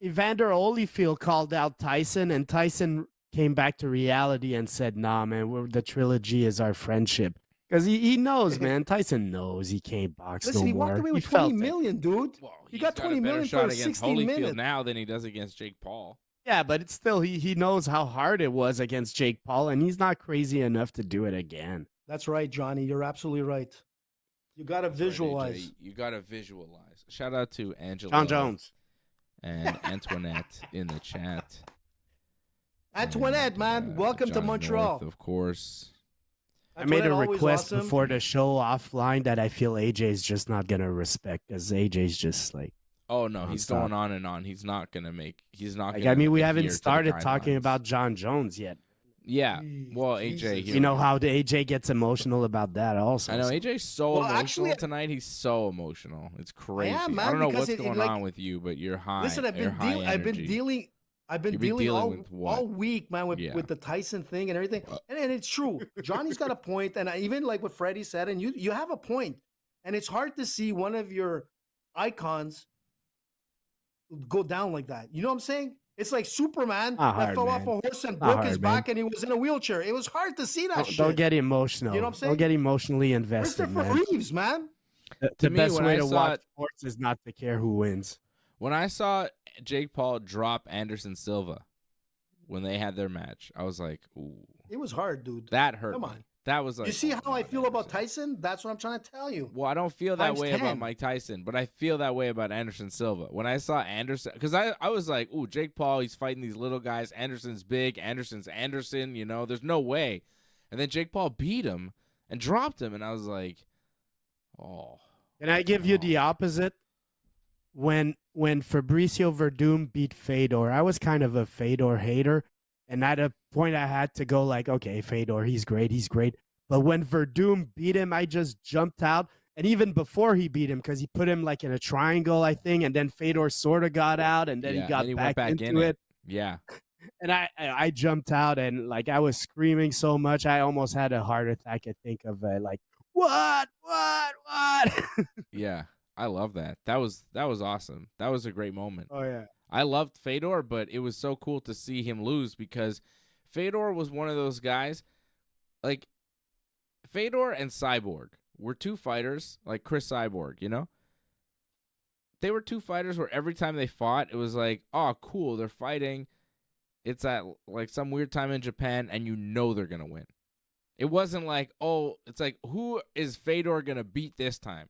Evander Holyfield called out Tyson, and Tyson came back to reality and said, "Nah, man, the trilogy is our friendship." Because he knows, man. Tyson knows he can't box Listen, no he more. walked away with he felt 20 it. million, dude. Well, He he's got got 20 a better million shot for a against 16 Holyfield minute. now than he does against Jake Paul. Yeah, but it's still he knows how hard it was against Jake Paul, and he's not crazy enough to do it again. That's right, Johnny. You're absolutely right. You got to That's right, AJ. visualize. You got to visualize. Shout out to Angelo John Jones. and Antoinette in the chat. Antoinette, And, man, welcome to Johnny Montreal. North, of course. I made a Antoinette, always request awesome. before the show offline that I feel AJ's just not gonna respect, because AJ's just like Oh no, he's Nonstop. going on and on. He's not gonna make. He's not. Like, gonna I mean, we adhere haven't to the started talking guidelines. about John Jones yet. Yeah. Jeez, Well, AJ, Jesus. here You know we go. how the AJ gets emotional about that also. I know so- AJ's so Well, emotional actually, tonight. He's so emotional. It's crazy. I man, don't know because what's it, going like- on with you, but you're high. Listen, I've You're been high dealing. I've been energy. dealing. I've been You've been dealing dealing all, with what? all week, man, with, Yeah. with the Tyson thing and everything. And it's true. Johnny's got a point, and I, even like what Freddie said, and you have a point. And it's hard to see one of your icons go down like that. You know what I'm saying? It's like Superman Not that hard, fell off man. a horse and Not broke his hard, man. back and he was in a wheelchair. It was hard to see that shit. Don't get emotional. You know what I'm saying? Don't get emotionally invested, Christopher man. Reeves, man. The To me, best when way I to saw watch it- sports is not to care who wins. When I saw Jake Paul drop Anderson Silva when they had their match, I was like, ooh, It was hard, dude. that hurt Come me. on. That was like, You see oh, how I God, feel about Anderson. Tyson? That's what I'm trying to tell you. Well, I don't feel that Times way 10. about Mike Tyson, but I feel that way about Anderson Silva. When I saw Anderson, because I was like, ooh, Jake Paul, he's fighting these little guys. Anderson's big. Anderson's Anderson, you know, there's no way. And then Jake Paul beat him and dropped him, and I was like, oh. Can I give you the opposite? When Fabricio Verdum beat Fedor, I was kind of a Fedor hater, and at a point I had to go like, okay, Fedor, he's great. But when Verdum beat him, I just jumped out. And even before he beat him, because he put him like in a triangle, I think, and then Fedor sort of got out, and then Yeah, he got then he went back back into in it. Yeah. And I jumped out, and like I was screaming so much, I almost had a heart attack. I think of like, what? Yeah. I love that. That was awesome. That was a great moment. Oh yeah. I loved Fedor, but it was so cool to see him lose because Fedor was one of those guys, like Fedor and Cyborg were two fighters, like Chris Cyborg, you know? They were two fighters where every time they fought, it was like, oh, cool, they're fighting. It's at like some weird time in Japan, and you know they're going to win. It wasn't like, oh, it's like, who is Fedor going to beat this time?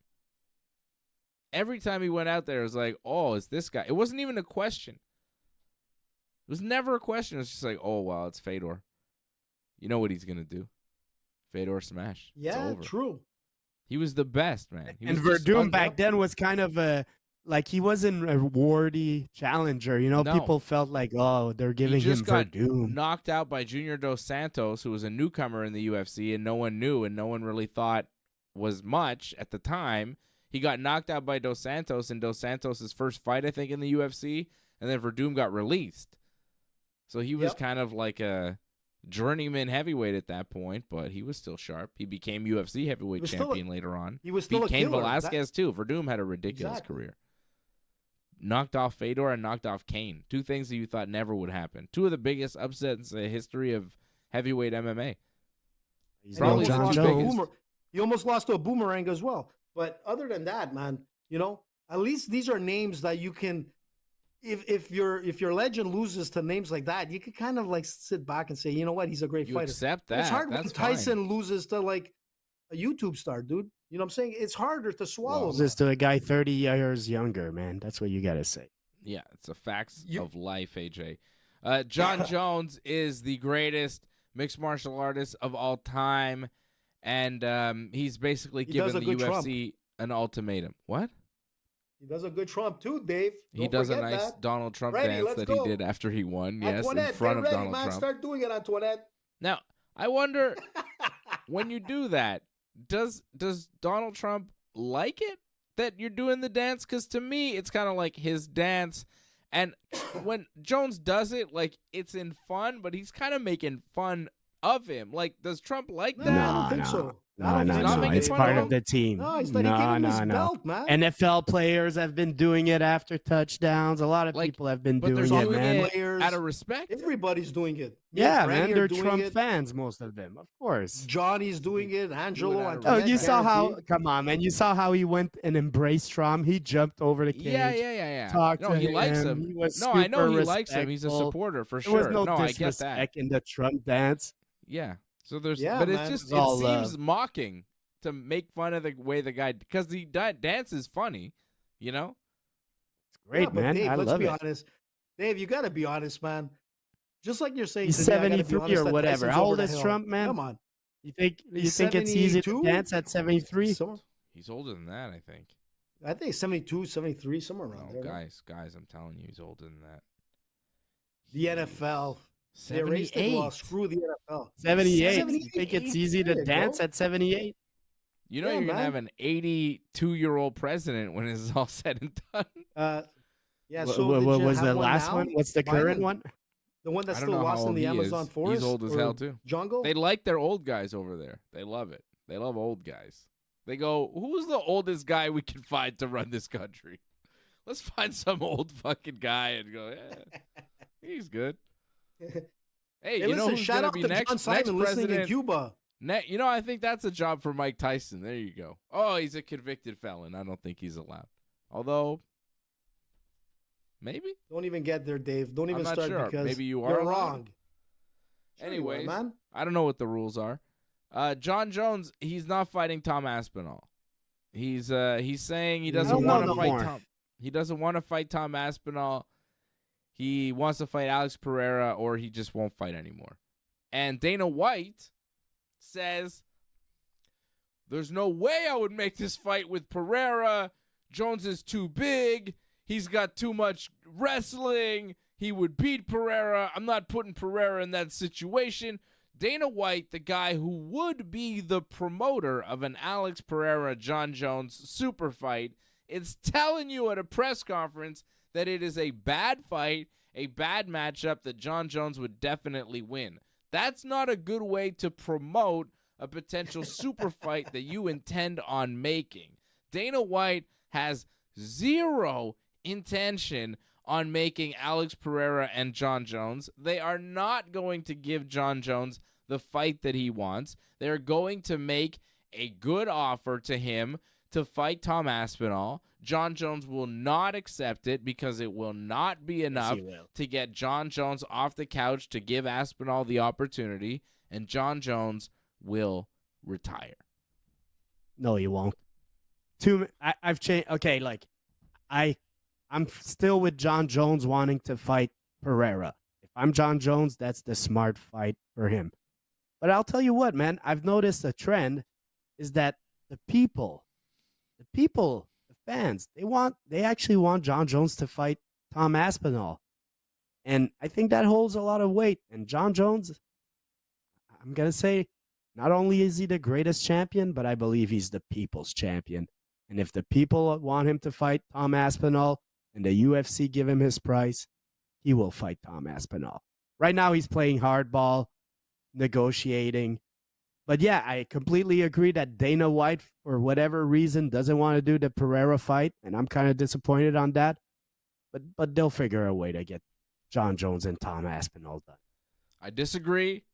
Every time he went out there, it was like, oh, it's this guy. It wasn't even a question. It was never a question. It was just like, oh, wow, it's Fedor. You know what he's going to do. Fedor smash. It's Yeah, over. true. He was the best, man. He And was just Verdum fun. back then was kind of a like he wasn't a warty challenger. You know, No. people felt like, oh, they're giving He just him got Verdum. knocked out by Junior Dos Santos, who was a newcomer in the UFC, and no one knew, and no one really thought was much at the time. He got knocked out by Dos Santos in Dos Santos' first fight, I think, in the UFC, and then Verdum got released. So he was Yep. kind of like a journeyman heavyweight at that point, but he was still sharp. He became UFC heavyweight was still a- champion later on. He was still Beat a Cain killer. Velasquez, too. Verdum had a ridiculous Exactly. career. Knocked off Fedor and knocked off Cain. Two things that you thought never would happen. Two of the biggest upsets in the history of heavyweight MMA. He's Probably no the John two biggest. Jones. He almost lost to a boomerang as well. But other than that, man, you know, at least these are names that you can. If your legend loses to names like that, you could kind of like sit back and say, you know what, he's a great You fighter. accept that. It's hard when That's fine. Tyson loses to like a YouTube star, dude. You know what I'm saying? It's harder to swallow. Well, man. Just to a guy 30 years younger, man. That's what you gotta say. Yeah, it's the facts You- of life, AJ. John Jones is the greatest mixed martial artist of all time, and he's basically He does given a the good Trump. UFC an ultimatum. What? He does a good Trump too, Dave. He Don't does a forget nice that. Donald Trump Ready, dance let's that go. he did after he won. Yes, Antoinette, in front get of ready, Donald man. Trump. Start doing it, Antoinette. Now, I wonder when you do that, does Donald Trump like it that you're doing the dance? Because to me, it's kind of like his dance. And when Jones does it, like, it's in fun, but he's kind of making fun of him. Like, does Trump like No, that? I don't think so. I don't think not so. making It's fun part of of him? the team. No, he's not. He gave him his belt, man. NFL players have been doing it after touchdowns. A lot of Like, people have been but doing they're it, doing man. it Players. out of respect. Everybody's doing it. Me and Yeah, Freddie man. are They're doing Trump it. fans, most of them, of course. Johnny's doing it. Angelo. Doing it out of Oh, Antoinette, you saw how? guaranteed. Come on, man. You saw how he went and embraced Trump. He jumped over the cage. Yeah. Talked No, to he likes him. him. He was No, I know super he likes him. He's a respectful. supporter for There was sure. no I get that. disrespect in the Trump dance. Yeah. So there's, Yeah, but it's man. just, It's it all seems love. mocking to make fun of the way the guy, because the dance is funny, you know? It's great, Yeah, but man. Dave, I let's love be it. honest. Dave, you got to be honest, man. Just like you're saying, He's to me, I gotta be 73 honest or that whatever. Tyson's How over old the is hill. Trump, man? Come on. You think He's it's easy to 72? dance at 73? He's older than that, I think. I think 72, 73, somewhere around No, there. guys, I'm telling you, he's older than that. The NFL. They erased it. 78. Well, screw the NFL. 78. You 78. think it's easy There to you dance go. at 78? You know Yeah, you're going to man. have an 82-year-old president when it's all said and done. Yeah, What so did you was have the one last now? one? What's the current Biden? one? The one that's I don't still know how lost in old the he Amazon is. forest? He's old as or hell, too. Jungle? They like their old guys over there. They love it. They love old guys. They go, who's the oldest guy we can find to run this country? Let's find some old fucking guy and go, yeah. He's good. Hey, Hey, you know listen, who's shout gonna out be to next? John Simon Next listening in president. Cuba. I think that's a job for Mike Tyson. There you go. Oh, he's a convicted felon. I don't think he's allowed. Although, maybe. Don't even get there, Dave. Don't even not start sure. because Maybe you are you're allowed. wrong. Sure you are, Anyways, man. I don't know what the rules are. John Jones, he's not fighting Tom Aspinall. He's saying he doesn't don't know want to no fight more. Tom. He doesn't want to fight Tom Aspinall. He wants to fight Alex Pereira, or he just won't fight anymore. And Dana White says, there's no way I would make this fight with Pereira. Jones is too big. He's got too much wrestling. He would beat Pereira. I'm not putting Pereira in that situation. Dana White, the guy who would be the promoter of an Alex Pereira-John Jones super fight, is telling you at a press conference that it is a bad fight, a bad matchup that John Jones would definitely win. That's not a good way to promote a potential super fight that you intend on making. Dana White has zero intention on making Alex Pereira and John Jones. They are not going to give John Jones the fight that he wants. They're going to make a good offer to him to fight Tom Aspinall. John Jones will not accept it because it will not be enough to get John Jones off the couch to give Aspinall the opportunity, and John Jones will retire. No, you won't. I've changed. Okay, I'm still with John Jones wanting to fight Pereira. If I'm John Jones, that's the smart fight for him. But I'll tell you what, man, I've noticed a trend is that the fans, they actually want John Jones to fight Tom Aspinall. And I think that holds a lot of weight. And John Jones, I'm going to say, not only is he the greatest champion, but I believe he's the people's champion. And if the people want him to fight Tom Aspinall and the UFC give him his price, he will fight Tom Aspinall. Right now, he's playing hardball, negotiating. But yeah, I completely agree that Dana White, for whatever reason, doesn't want to do the Pereira fight, and I'm kind of disappointed on that. But they'll figure a way to get John Jones and Tom Aspinall done. I disagree.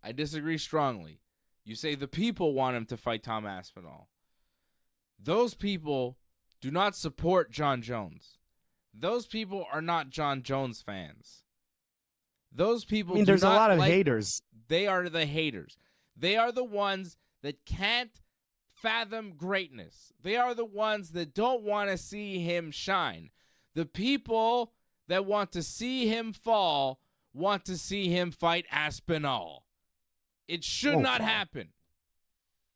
I disagree strongly. You say the people want him to fight Tom Aspinall. Those people do not support John Jones. Those people are not John Jones fans. Those people there's a lot of haters. They are the haters. They are the ones that can't fathom greatness. They are the ones that don't want to see him shine. The people that want to see him fall want to see him fight Aspinall. It should not happen.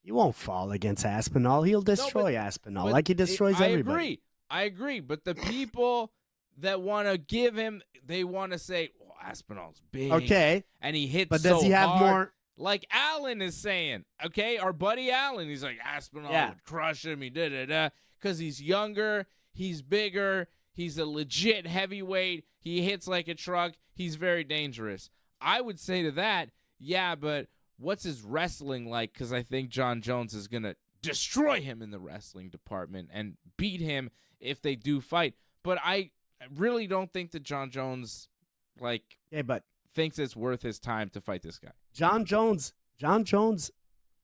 He won't fall against Aspinall. He'll destroy Aspinall but like he destroys everybody. I agree. But the people that want to give him, they want to say, oh, Aspinall's big. Okay. And he hits But does he have hard. more? Like Allen is saying, okay? Our buddy Allen, he's like, Aspinall would crush him. He da-da-da. Because he's younger. He's bigger. He's a legit heavyweight. He hits like a truck. He's very dangerous. I would say to that, yeah, but what's his wrestling like? Because I think John Jones is going to destroy him in the wrestling department and beat him if they do fight. But I really don't think that John Jones, thinks it's worth his time to fight this guy. John Jones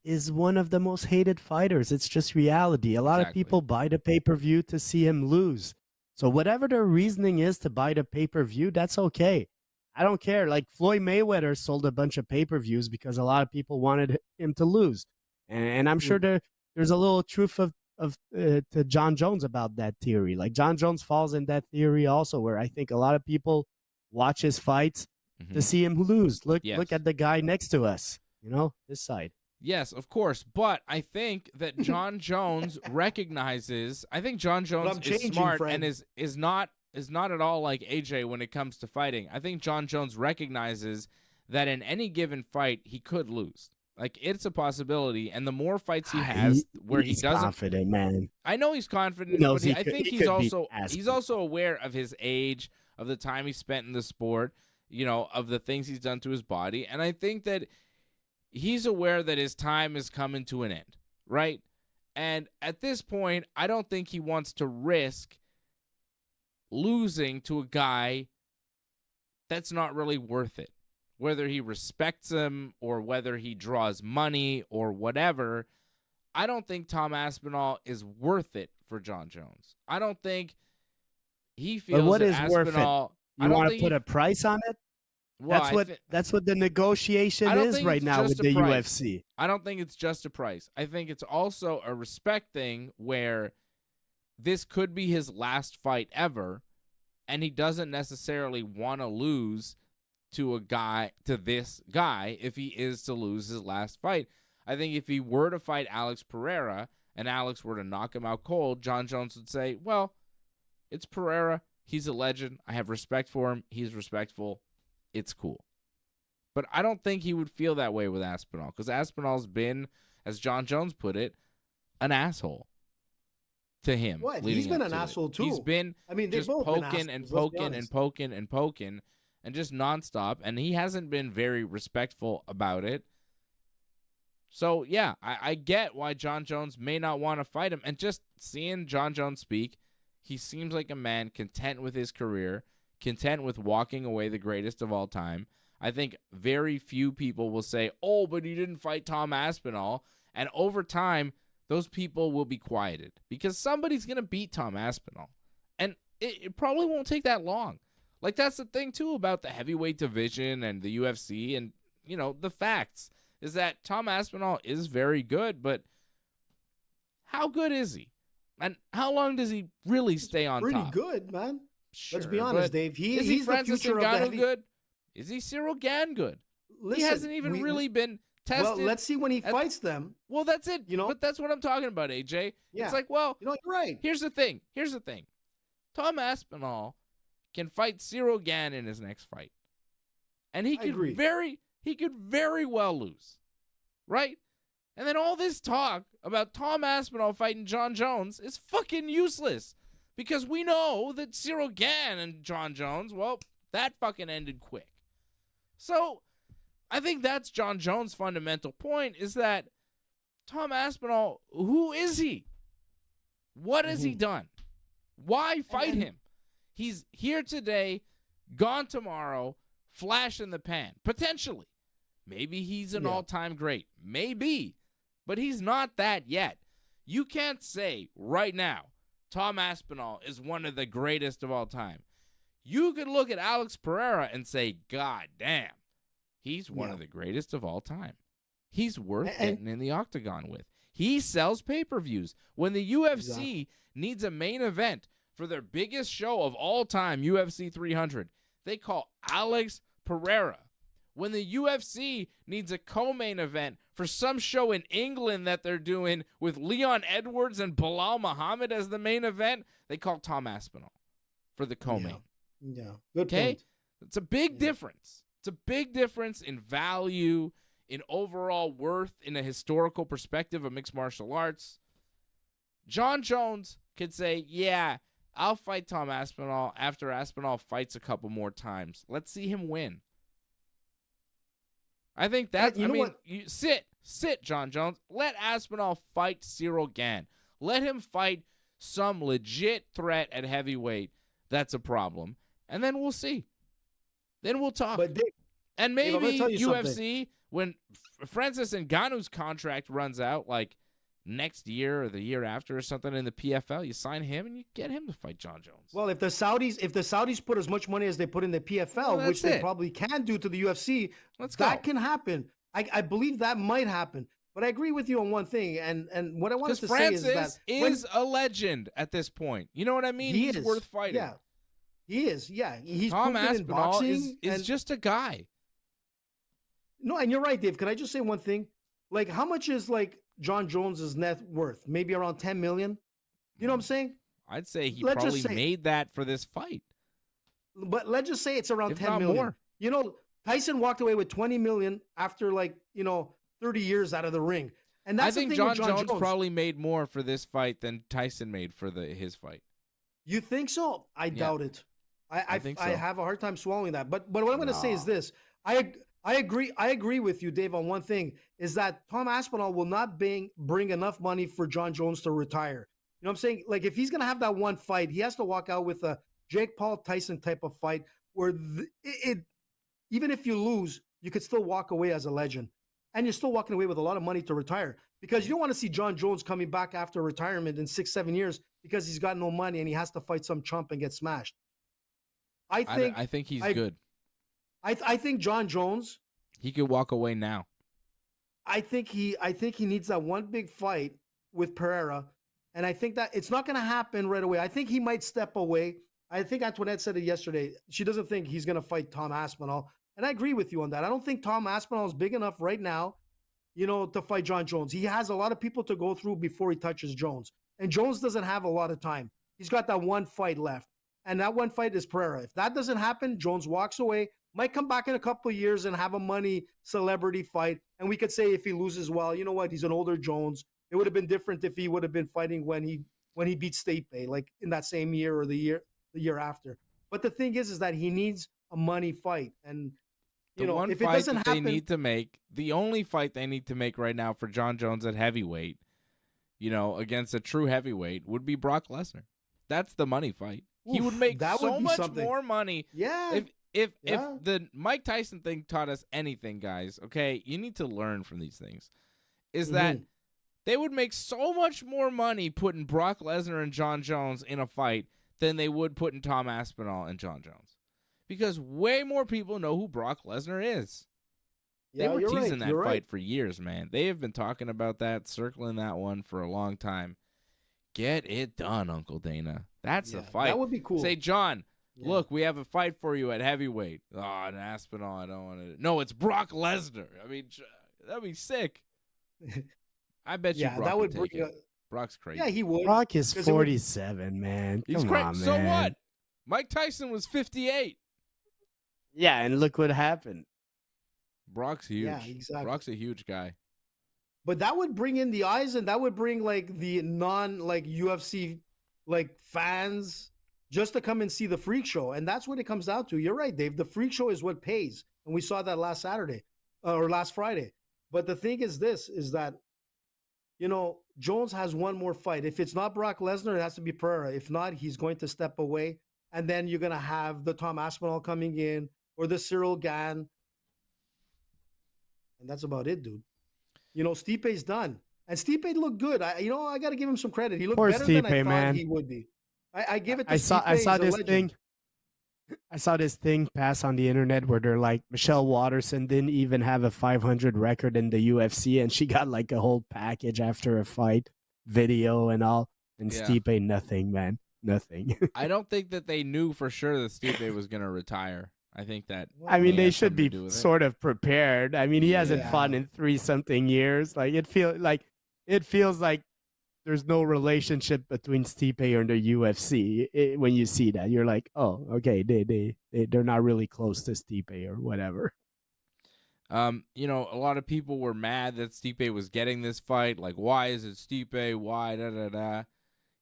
is one of the most hated fighters. It's just reality. A lot of people buy the pay-per-view to see him lose. So whatever their reasoning is to buy the pay-per-view, that's okay. I don't care. Like Floyd Mayweather sold a bunch of pay-per-views because a lot of people wanted him to lose. And I'm sure there's a little truth to John Jones about that theory. Like John Jones falls in that theory also, where I think a lot of people watch his fights to see him lose. Look at the guy next to us, this side. Yes, of course. But I think that John Jones recognizes, I think John Jones is smart and is not at all like AJ when it comes to fighting. I think John Jones recognizes that in any given fight, he could lose. Like, it's a possibility, and the more fights he has he doesn't... confident, man. I know he's confident, but I think he's also aware of his age, of the time he spent in the sport, of the things he's done to his body, and I think that he's aware that his time is coming to an end, right? And at this point, I don't think he wants to risk losing to a guy that's not really worth it. Whether he respects him or whether he draws money or whatever, I don't think Tom Aspinall is worth it for John Jones. I don't think he feels But what that is worth it? Aspinall. I You don't want to think put he- a price on it? well, That's what the negotiation I don't is think right it's now just with a the price. UFC. I don't think it's just a price. I think it's also a respect thing where this could be his last fight ever, and he doesn't necessarily want to lose to this guy if he is to lose his last fight. I think if he were to fight Alex Pereira and Alex were to knock him out cold, John Jones would say, well, it's Pereira. He's a legend. I have respect for him. He's respectful. It's cool. But I don't think he would feel that way with Aspinall because Aspinall's been, as John Jones put it, an asshole to him. What? leading He's been up an to it. asshole too. He's been I mean, they've just both been poking and assholes, let's be poking and honest. poking and poking and just nonstop. And he hasn't been very respectful about it. So, yeah, I get why John Jones may not want to fight him. And just seeing John Jones speak, he seems like a man content with his career, content with walking away the greatest of all time. I think very few people will say, oh, but he didn't fight Tom Aspinall. And over time, those people will be quieted because somebody's going to beat Tom Aspinall. And it probably won't take that long. Like, that's the thing, too, about the heavyweight division and the UFC and, you know, the facts is that Tom Aspinall is very good, but how good is he? And how long does he really stay on Pretty top? good, man. Let's be Sure, honest, but Dave. is He's he the Francis future of the Ngannou heavy. good? Is he Cyril Gann good? Listen, He hasn't even really been tested. Well, let's see when he at- fights them. Well, that's it. You know? But that's what I'm talking about, AJ. Yeah. It's like, well, You know, you're right. here's the thing. Tom Aspinall can fight Cyril Gann in his next fight. And he I agree. could very well lose. Right? And then all this talk about Tom Aspinall fighting John Jones is fucking useless. Because we know that Cyril Gann and John Jones, well, that fucking ended quick. So, I think that's John Jones' fundamental point is that Tom Aspinall, who is he? What has he done? Why fight him? He's here today, gone tomorrow, flash in the pan. Potentially. Maybe he's an all-time great. Maybe. But he's not that yet. You can't say right now Tom Aspinall is one of the greatest of all time. You could look at Alex Pereira and say, God damn, he's one of the greatest of all time. He's worth getting in the octagon with. He sells pay-per-views. When the UFC needs a main event for their biggest show of all time, UFC 300, they call Alex Pereira. When the UFC needs a co-main event for some show in England that they're doing with Leon Edwards and Bilal Muhammad as the main event, they call Tom Aspinall for the co-main. Yeah. Good Okay? point. It's a big difference. It's a big difference in value, in overall worth, in a historical perspective of mixed martial arts. John Jones could say, yeah, I'll fight Tom Aspinall after Aspinall fights a couple more times. Let's see him win. I think that's, you sit, John Jones. Let Aspinall fight Cyril Gann. Let him fight some legit threat at heavyweight. That's a problem. And then we'll see. Then we'll talk. But Dave, and Dave, I'm maybe gonna tell you UFC, something. when Francis Ngannou's contract runs out, like next year or the year after or something in the PFL, you sign him and you get him to fight John Jones. well, if the Saudis put as much money as they put in the PFL, Well, which that's they it. probably can do to the UFC, Let's that go. can happen. I believe that might happen. But I agree with you on one thing, and what I wanted Because to say is Francis that is a legend at this point. You know what I mean? He's is worth fighting. Yeah, he is. Yeah, he's Tom proven in Aspinall boxing. is and- just a guy. no, and you're right, Dave. Can I just say one thing? Like, how much is like John Jones's net worth? Maybe around 10 million. You know what I'm saying? I'd say he Let's probably just say- made that for this fight. But let's just say it's around If 10 not million. more. You know, Tyson walked away with 20 million after 30 years out of the ring. And that's I think the thing John with John Jones probably made more for this fight than Tyson made for his fight. You think so? I doubt it. I think I so. have a hard time swallowing that. But what I'm going to say is this. I agree with you, Dave, on one thing, is that Tom Aspinall will not bring enough money for John Jones to retire. You know what I'm saying? Like, if he's going to have that one fight, he has to walk out with a Jake Paul Tyson type of fight where even if you lose, you could still walk away as a legend. And you're still walking away with a lot of money to retire, because you don't want to see John Jones coming back after retirement in 6-7 years because he's got no money and he has to fight some chump and get smashed. I think he's good. I think John Jones, He could walk away now. I think he needs that one big fight with Pereira, and I think that it's not going to happen right away. I think he might step away. I think Antoinette said it yesterday. She doesn't think he's going to fight Tom Aspinall, and I agree with you on that. I don't think Tom Aspinall is big enough right now, to fight John Jones. He has a lot of people to go through before he touches Jones, and Jones doesn't have a lot of time. He's got that one fight left, and that one fight is Pereira. If that doesn't happen, Jones walks away. Might come back in a couple of years and have a money celebrity fight. And we could say if he loses, well, you know what? He's an older Jones. It would have been different if he would have been fighting when he beat Stipe, like in that same year or the year after. But the thing is that he needs a money fight. And The one if it fight doesn't that happen, they need to make, the only fight they need to make right now for John Jones at heavyweight, against a true heavyweight, would be Brock Lesnar. That's the money fight. He would make that would so be much something. more money. Yeah. If Yeah. the Mike Tyson thing taught us anything, guys, okay, you need to learn from these things, is that they would make so much more money putting Brock Lesnar and John Jones in a fight than they would putting Tom Aspinall and John Jones. Because way more people know who Brock Lesnar is. They were you're teasing right. that You're fight right. for years, man. They have been talking about that, circling that one for a long time. Get it done, Uncle Dana. That's the Yeah, fight. that would be cool. Say, John, Yeah. look, we have a fight for you at heavyweight. Oh, an Aspinall, I don't want to. No, it's Brock Lesnar. I mean, that'd be sick. I bet you Yeah, Brock that would take bring. it. Brock's crazy. Yeah, he would. Brock is 'Cause it would- 47, man. He's Come crazy. on, man. So what? Mike Tyson was 58. Yeah, and look what happened. Brock's huge. Yeah, exactly. Brock's a huge guy. But that would bring in the eyes, and that would bring like the UFC fans just to come and see the freak show. And that's what it comes down to. You're right, Dave. The freak show is what pays. And we saw that last Saturday or last Friday. But the thing is that, Jones has one more fight. If it's not Brock Lesnar, it has to be Pereira. If not, he's going to step away. And then you're going to have the Tom Aspinall coming in or the Cyril Gann. And that's about it, dude. Stipe's done. And Stipe looked good. I got to give him some credit. He looked Poor better than I Stipe, thought man. he would be. I give it to I Stipe. saw He's a this legend. thing. I saw this thing pass on the internet where they're like, Michelle Watterson didn't even have a 500 record in the UFC, and she got like a whole package after a fight, video and all. And Yeah. Stipe, nothing, man, nothing. I don't think that they knew for sure that Stipe was going to retire. I think that. I mean, may they have should something to be do with it. sort of prepared. I mean, he hasn't Yeah. fought in 3-something years. Like it feels like there's no relationship between Stipe and the UFC. When you see that, you're like, oh, okay, they're not really close to Stipe or whatever. A lot of people were mad that Stipe was getting this fight. Like, why is it Stipe? Why? Da da da.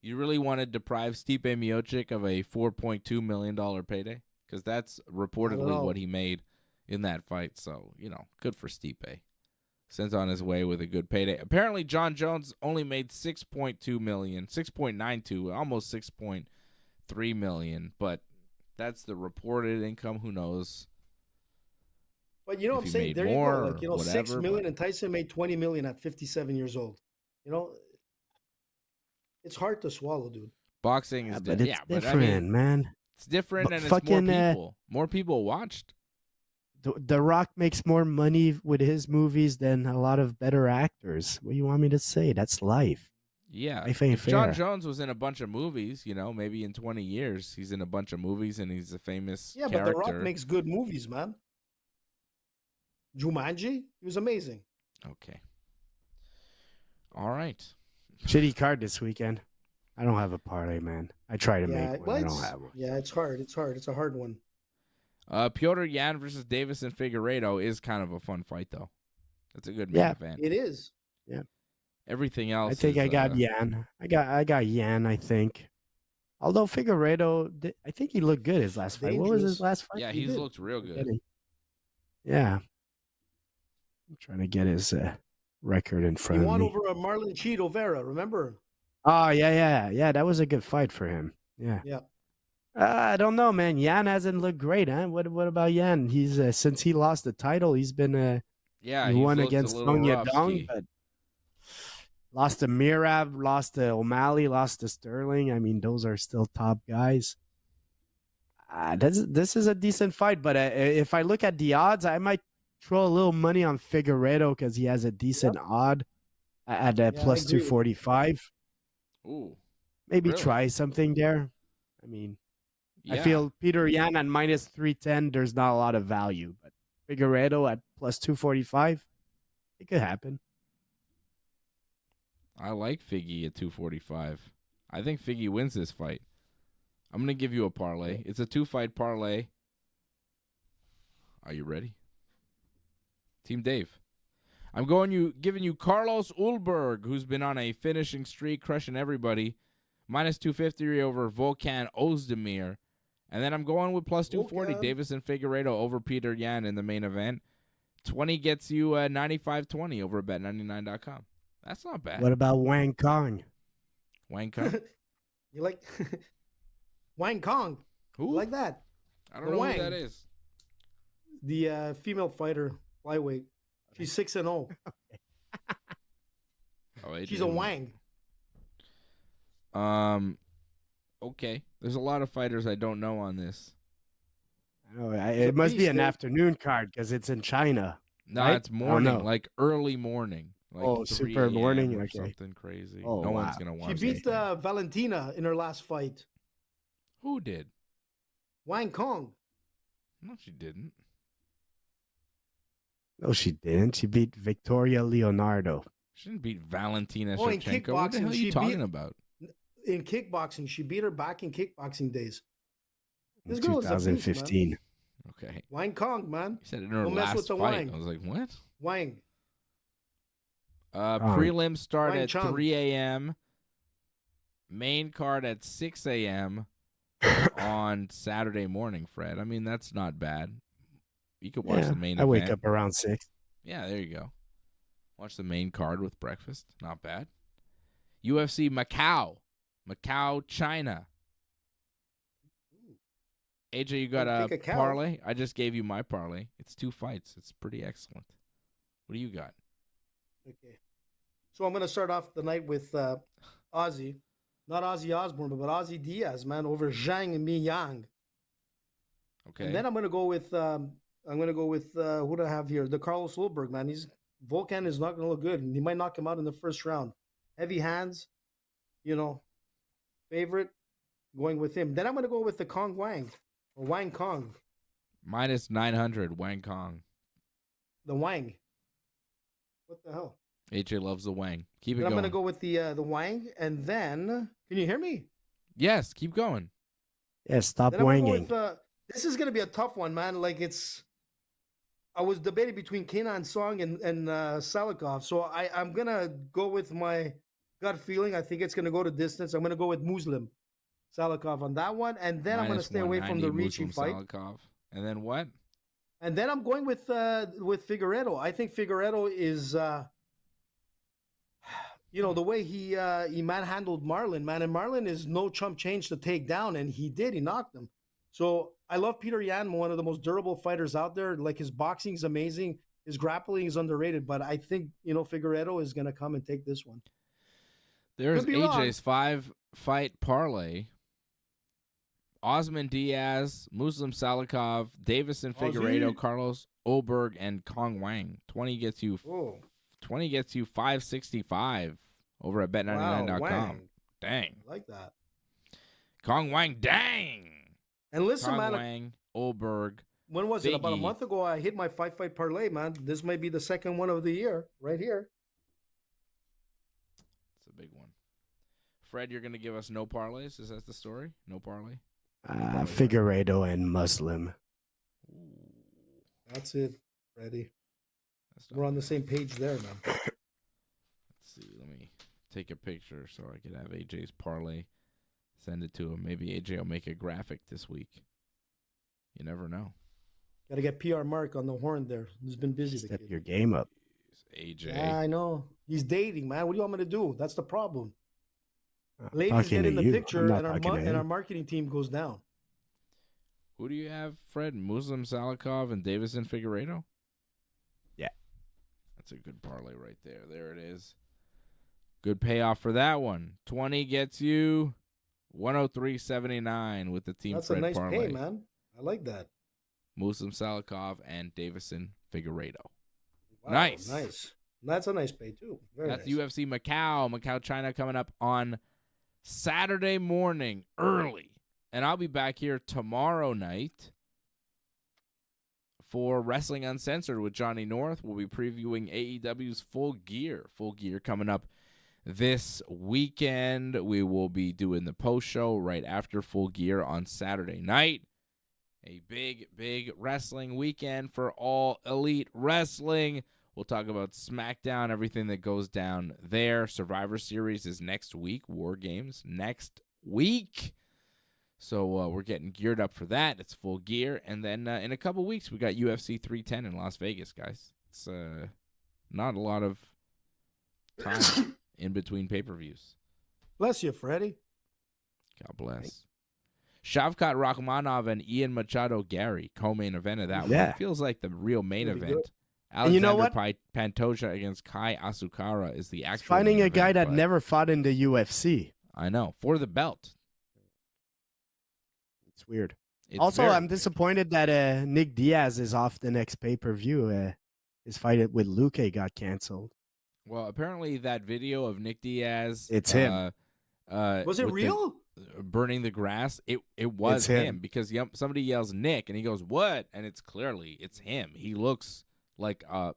You really want to deprive Stipe Miocic of a $4.2 million payday? Because that's reportedly know. what he made in that fight. So, good for Stipe. Sent on his way with a good payday. Apparently, John Jones only made $6.2 million, 6.92, almost $6.3 million. But that's the reported income. Who knows? But if I'm he saying made there more you go. or 6 whatever, million, but- and Tyson made 20 million at 57 years old. It's hard to swallow, dude. Boxing is But different. it's Yeah, but different, I mean, man. it's different, But and it's fucking, more people. More people watched. The Rock makes more money with his movies than a lot of better actors. What do you want me to say? That's life. Yeah. Life ain't If John fair. Jones was in a bunch of movies, maybe in 20 years, he's in a bunch of movies and he's a famous Yeah, character. but The Rock makes good movies, man. Jumanji, he was amazing. Okay. All right. Shitty card this weekend. I don't have a parlay, man. I try to Yeah, make well, one. I don't it's, have one. yeah, it's hard. It's hard. It's a hard one. Petr Yan versus Deiveson Figueiredo is kind of a fun fight, though. That's a good main Yeah. event. It is. Everything else I think is, I got Yan. I got Yan, I think. Although Figueiredo, I think he looked good his last fight. What was Dangerous. his last fight? Yeah, He he's did. looked real good. Yeah. I'm trying to get his record in He front of won me. over a Marlon Cheeto Vera, remember? Oh, yeah. That was a good fight for him. Yeah. Yeah. I don't know, man. Yan hasn't looked great, huh? What about Yan? He's since he lost the title, he's been Yeah, he he's won looked a against little Song Yadong, rough-ski. but lost to Mirab, lost to O'Malley, lost to Sterling. I mean, those are still top guys. This is a decent fight, but if I look at the odds, I might throw a little money on Figueiredo because he has a decent odd at I plus agree with you. 245. Ooh, Maybe Really? try something there. I mean, I yeah. feel Petr Yan at minus 310, there's not a lot of value, but Figueiredo at plus 245, it could happen. I like Figgy at 245. I think Figgy wins this fight. I'm going to give you a parlay. It's a 2-fight parlay. Are you ready? Team Dave. I'm giving you Carlos Ulberg, who's been on a finishing streak, crushing everybody. Minus 250 over Volkan Ozdemir. And then I'm going with plus 240, Volkan. Deiveson Figueiredo over Petr Yan in the main event. 20 gets you 95.20 over at bet99.com. That's not bad. What about Wang Kong? Wang Kong? You like Wang Kong? Who? You like that? I don't The know Wang. who that is. The female fighter, flyweight. She's 6-0. Oh, AJ She's a Wang. Wang. Okay. There's a lot of fighters I don't know on this. I know, a it must be beast, an dude. afternoon card because it's in China. No, Right? it's I don't morning, know. like early morning. Like Oh, 3 super a.m. morning? or Okay. something crazy. Oh, no wow. one's gonna watch. She beat this. Valentina in her last fight. Who did? Wang Kong. No, she didn't. No, she didn't. She beat Victoria Leonardo. She didn't beat Valentina Oh, in Shevchenko. What the hell kickboxing, are she you talking beat- about? In kickboxing, she beat her back in kickboxing days. In This girl is a beast, man. 2015. Okay. Wang Kong, man. You said it in her Don't mess last with the fight. Wang. I was like, what? Wang. Prelims start Wang at Chung. 3 a.m. Main card at 6 a.m. on Saturday morning, Fred. I mean, that's not bad. You could watch Yeah, the main I event. wake up around 6. Yeah, there you go. Watch the main card with breakfast. Not bad. UFC Macau. Macau, China. AJ, you got Don't a pick a cow. parlay? I just gave you my parlay. It's 2 fights. It's pretty excellent. What do you got? Okay. So I'm going to start off the night with Ozzy. Not Ozzy Osbourne, but Ozzy Diaz, man, over Zhang Miyang. Okay. And then I'm going to go with who do I have here? The Carlos Ulberg, man. Volkan is not going to look good. He might knock him out in the first round. Heavy hands, favorite, going with him. Then I'm going to go with the Kong Wang, or Wang Kong, Minus 900, Wang Kong. the Wang. What the hell? AJ loves the Wang. Keep it Then I'm going. going to go with the Wang, and then can you hear me? Yes, keep going. Yeah, stop Then I'm gonna go wanging. with, this is going to be a tough one, man. I was debating between Kenan Song and Salikov, so I'm going to go with my gut feeling. I think it's going to go to distance. I'm going to go with Muslim Salikov on that one, and then I'm going to Minus stay away from the 190, Ricci Muslim fight. Salikov. And then what? And then I'm going with Figueiredo. I think Figueiredo is, the way he manhandled Marlon, man. And Marlon is no chump change to take down, and he did. He knocked him. So I love Petr Yan, one of the most durable fighters out there. Like, his boxing is amazing. His grappling is underrated. But I think, Figueiredo is going to come and take this one. There's Could be wrong. AJ's 5-fight parlay. Osman Diaz, Muslim Salikov, Deiveson Figueiredo, Ozzy. Carlos Ulberg, and Kong Wang. 20 gets you Oh, 565 over at wow, bet99.com. Wang. Dang. I like that. Kong Wang, dang. And listen, Kong man, Wang, Ulberg. when was it? About a Figgy. month ago, I hit my 5-fight parlay, man. This might be the second one of the year right here. It's a big one. Fred, you're going to give us no parlays? Is that the story? No parlay? Figueiredo and Muslim. Ooh, That's it. Ready. that's not We're on the bad. same page there, man. Let's see. Let me take a picture so I can have AJ's parlay. Send it to him. Maybe AJ will make a graphic this week. You never know. Got to get PR Mark on the horn there. He's been busy. The Step kid. your game up. AJ. Yeah, I know. He's dating, man. What do you want me to do? That's the problem. I'm Ladies talking get to in the you. I'm picture, not and talking to our him. marketing team goes down. Who do you have, Fred? Muslim Salikov and Deiveson Figueiredo? Yeah. That's a good parlay right there. There it is. Good payoff for that one. 20 gets you 103.79 with the Team That's Fred a nice parlay. pay, man. I like that. Muslim Salikov and Deiveson Figueiredo. Wow, Nice. Nice. That's a nice pay, too. Very That's nice. UFC Macau, China, coming up on Saturday morning early. And I'll be back here tomorrow night for Wrestling Uncensored with Johnny North. We'll be previewing AEW's Full Gear. Full Gear coming up this weekend. We will be doing the post show right after Full Gear on Saturday night. A big, big wrestling weekend for all elite wrestling. We'll talk about SmackDown, everything that goes down there. Survivor Series is next week. War Games next week. So we're getting geared up for that. It's Full Gear. And then in a couple weeks, we got UFC 310 in Las Vegas, guys. It's not a lot of time in between pay-per-views. Bless you, Freddie. God bless. Shavkat Rakhmonov and Ian Machado Gary, co-main event of that Yeah. one. Feels like the real main Pretty event. good. Alexander you know what? Pantoja against Kai Asukara is the actual Finding main a guy event, that but never fought in the UFC. I know. For the belt. It's weird. It's Also, very I'm weird. disappointed that Nick Diaz is off the next pay-per-view. His fight with Luque got canceled. Well, apparently that video of Nick Diaz. It's him. Was it with the- real? burning the grass. It was It's him. him because somebody yells Nick and he goes, "What?" And it's him. He looks like a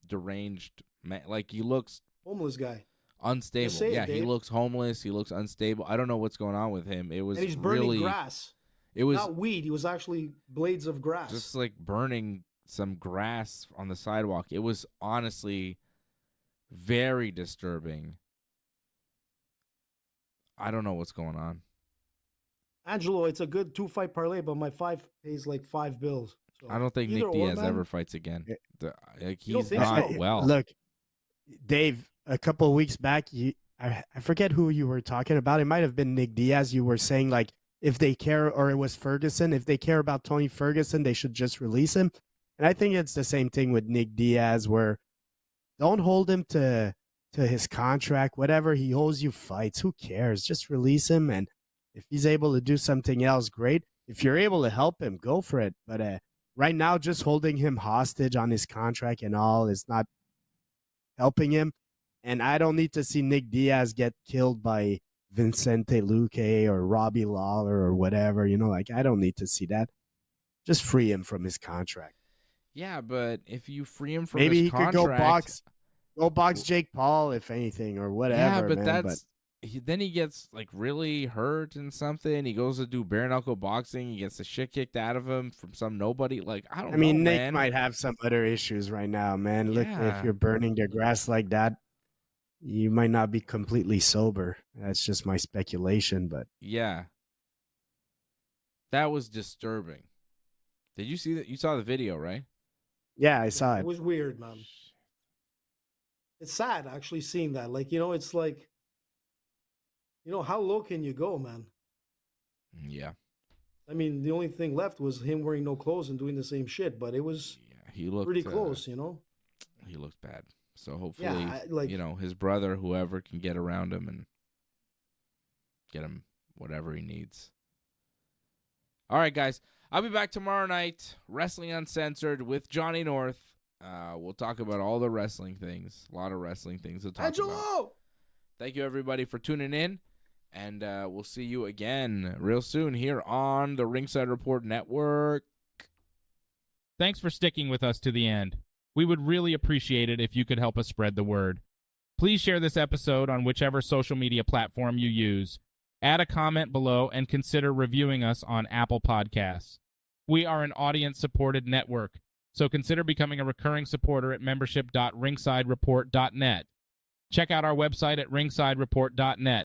deranged man. Like he looks Homeless guy. unstable. say it, Yeah, he Dave. looks homeless. He looks unstable. I don't know what's going on with him. It was And he's burning really grass. It was Not weed. He was actually blades of grass. just like burning some grass on the sidewalk. It was honestly very disturbing. I don't know what's going on. Angelo, it's a good 2-fight parlay, but my 5 pays like $5. So I don't think Nick either or, Diaz man. ever fights again. Yeah. Like You don't he's think not so? well. Look, Dave, a couple of weeks back, I forget who you were talking about. It might have been Nick Diaz. You were saying like if they care, or it was Ferguson, if they care about Tony Ferguson, they should just release him. And I think it's the same thing with Nick Diaz, where don't hold him to his contract. Whatever he owes you fights, who cares? Just release him, and if he's able to do something else, great. If you're able to help him, go for it. But right now, just holding him hostage on his contract and all is not helping him. And I don't need to see Nick Diaz get killed by Vicente Luque or Robbie Lawler or whatever. Like I don't need to see that. Just free him from his contract. Yeah, but if you free him from Maybe his he contract, could go box Jake Paul if anything, or whatever. yeah, but man. that's then he gets like really hurt and something. He goes to do bare knuckle boxing. He gets the shit kicked out of him from some nobody. Like I don't I mean, know, Nick man. might have some other issues right now, man. Look, Yeah. if you're burning the grass like that, you might not be completely sober. That's just my speculation, but Yeah, that was disturbing. Did you see that? You saw the video, right? yeah, I saw It it. was weird, man. It's sad actually seeing that. Like, it's like, how low can you go, man? Yeah, I mean, the only thing left was him wearing no clothes and doing the same shit, but it was yeah. He looked pretty close. He looked bad. So hopefully, Yeah, his brother, whoever, can get around him and get him whatever he needs. All right, guys. I'll be back tomorrow night, Wrestling Uncensored with Johnny North. We'll talk about all the wrestling things. A lot of wrestling things to talk about. Angelo! Thank you, everybody, for tuning in. And we'll see you again real soon here on the Ringside Report Network. Thanks for sticking with us to the end. We would really appreciate it if you could help us spread the word. Please share this episode on whichever social media platform you use. Add a comment below and consider reviewing us on Apple Podcasts. We are an audience-supported network, so consider becoming a recurring supporter at membership.ringsidereport.net. Check out our website at ringsidereport.net.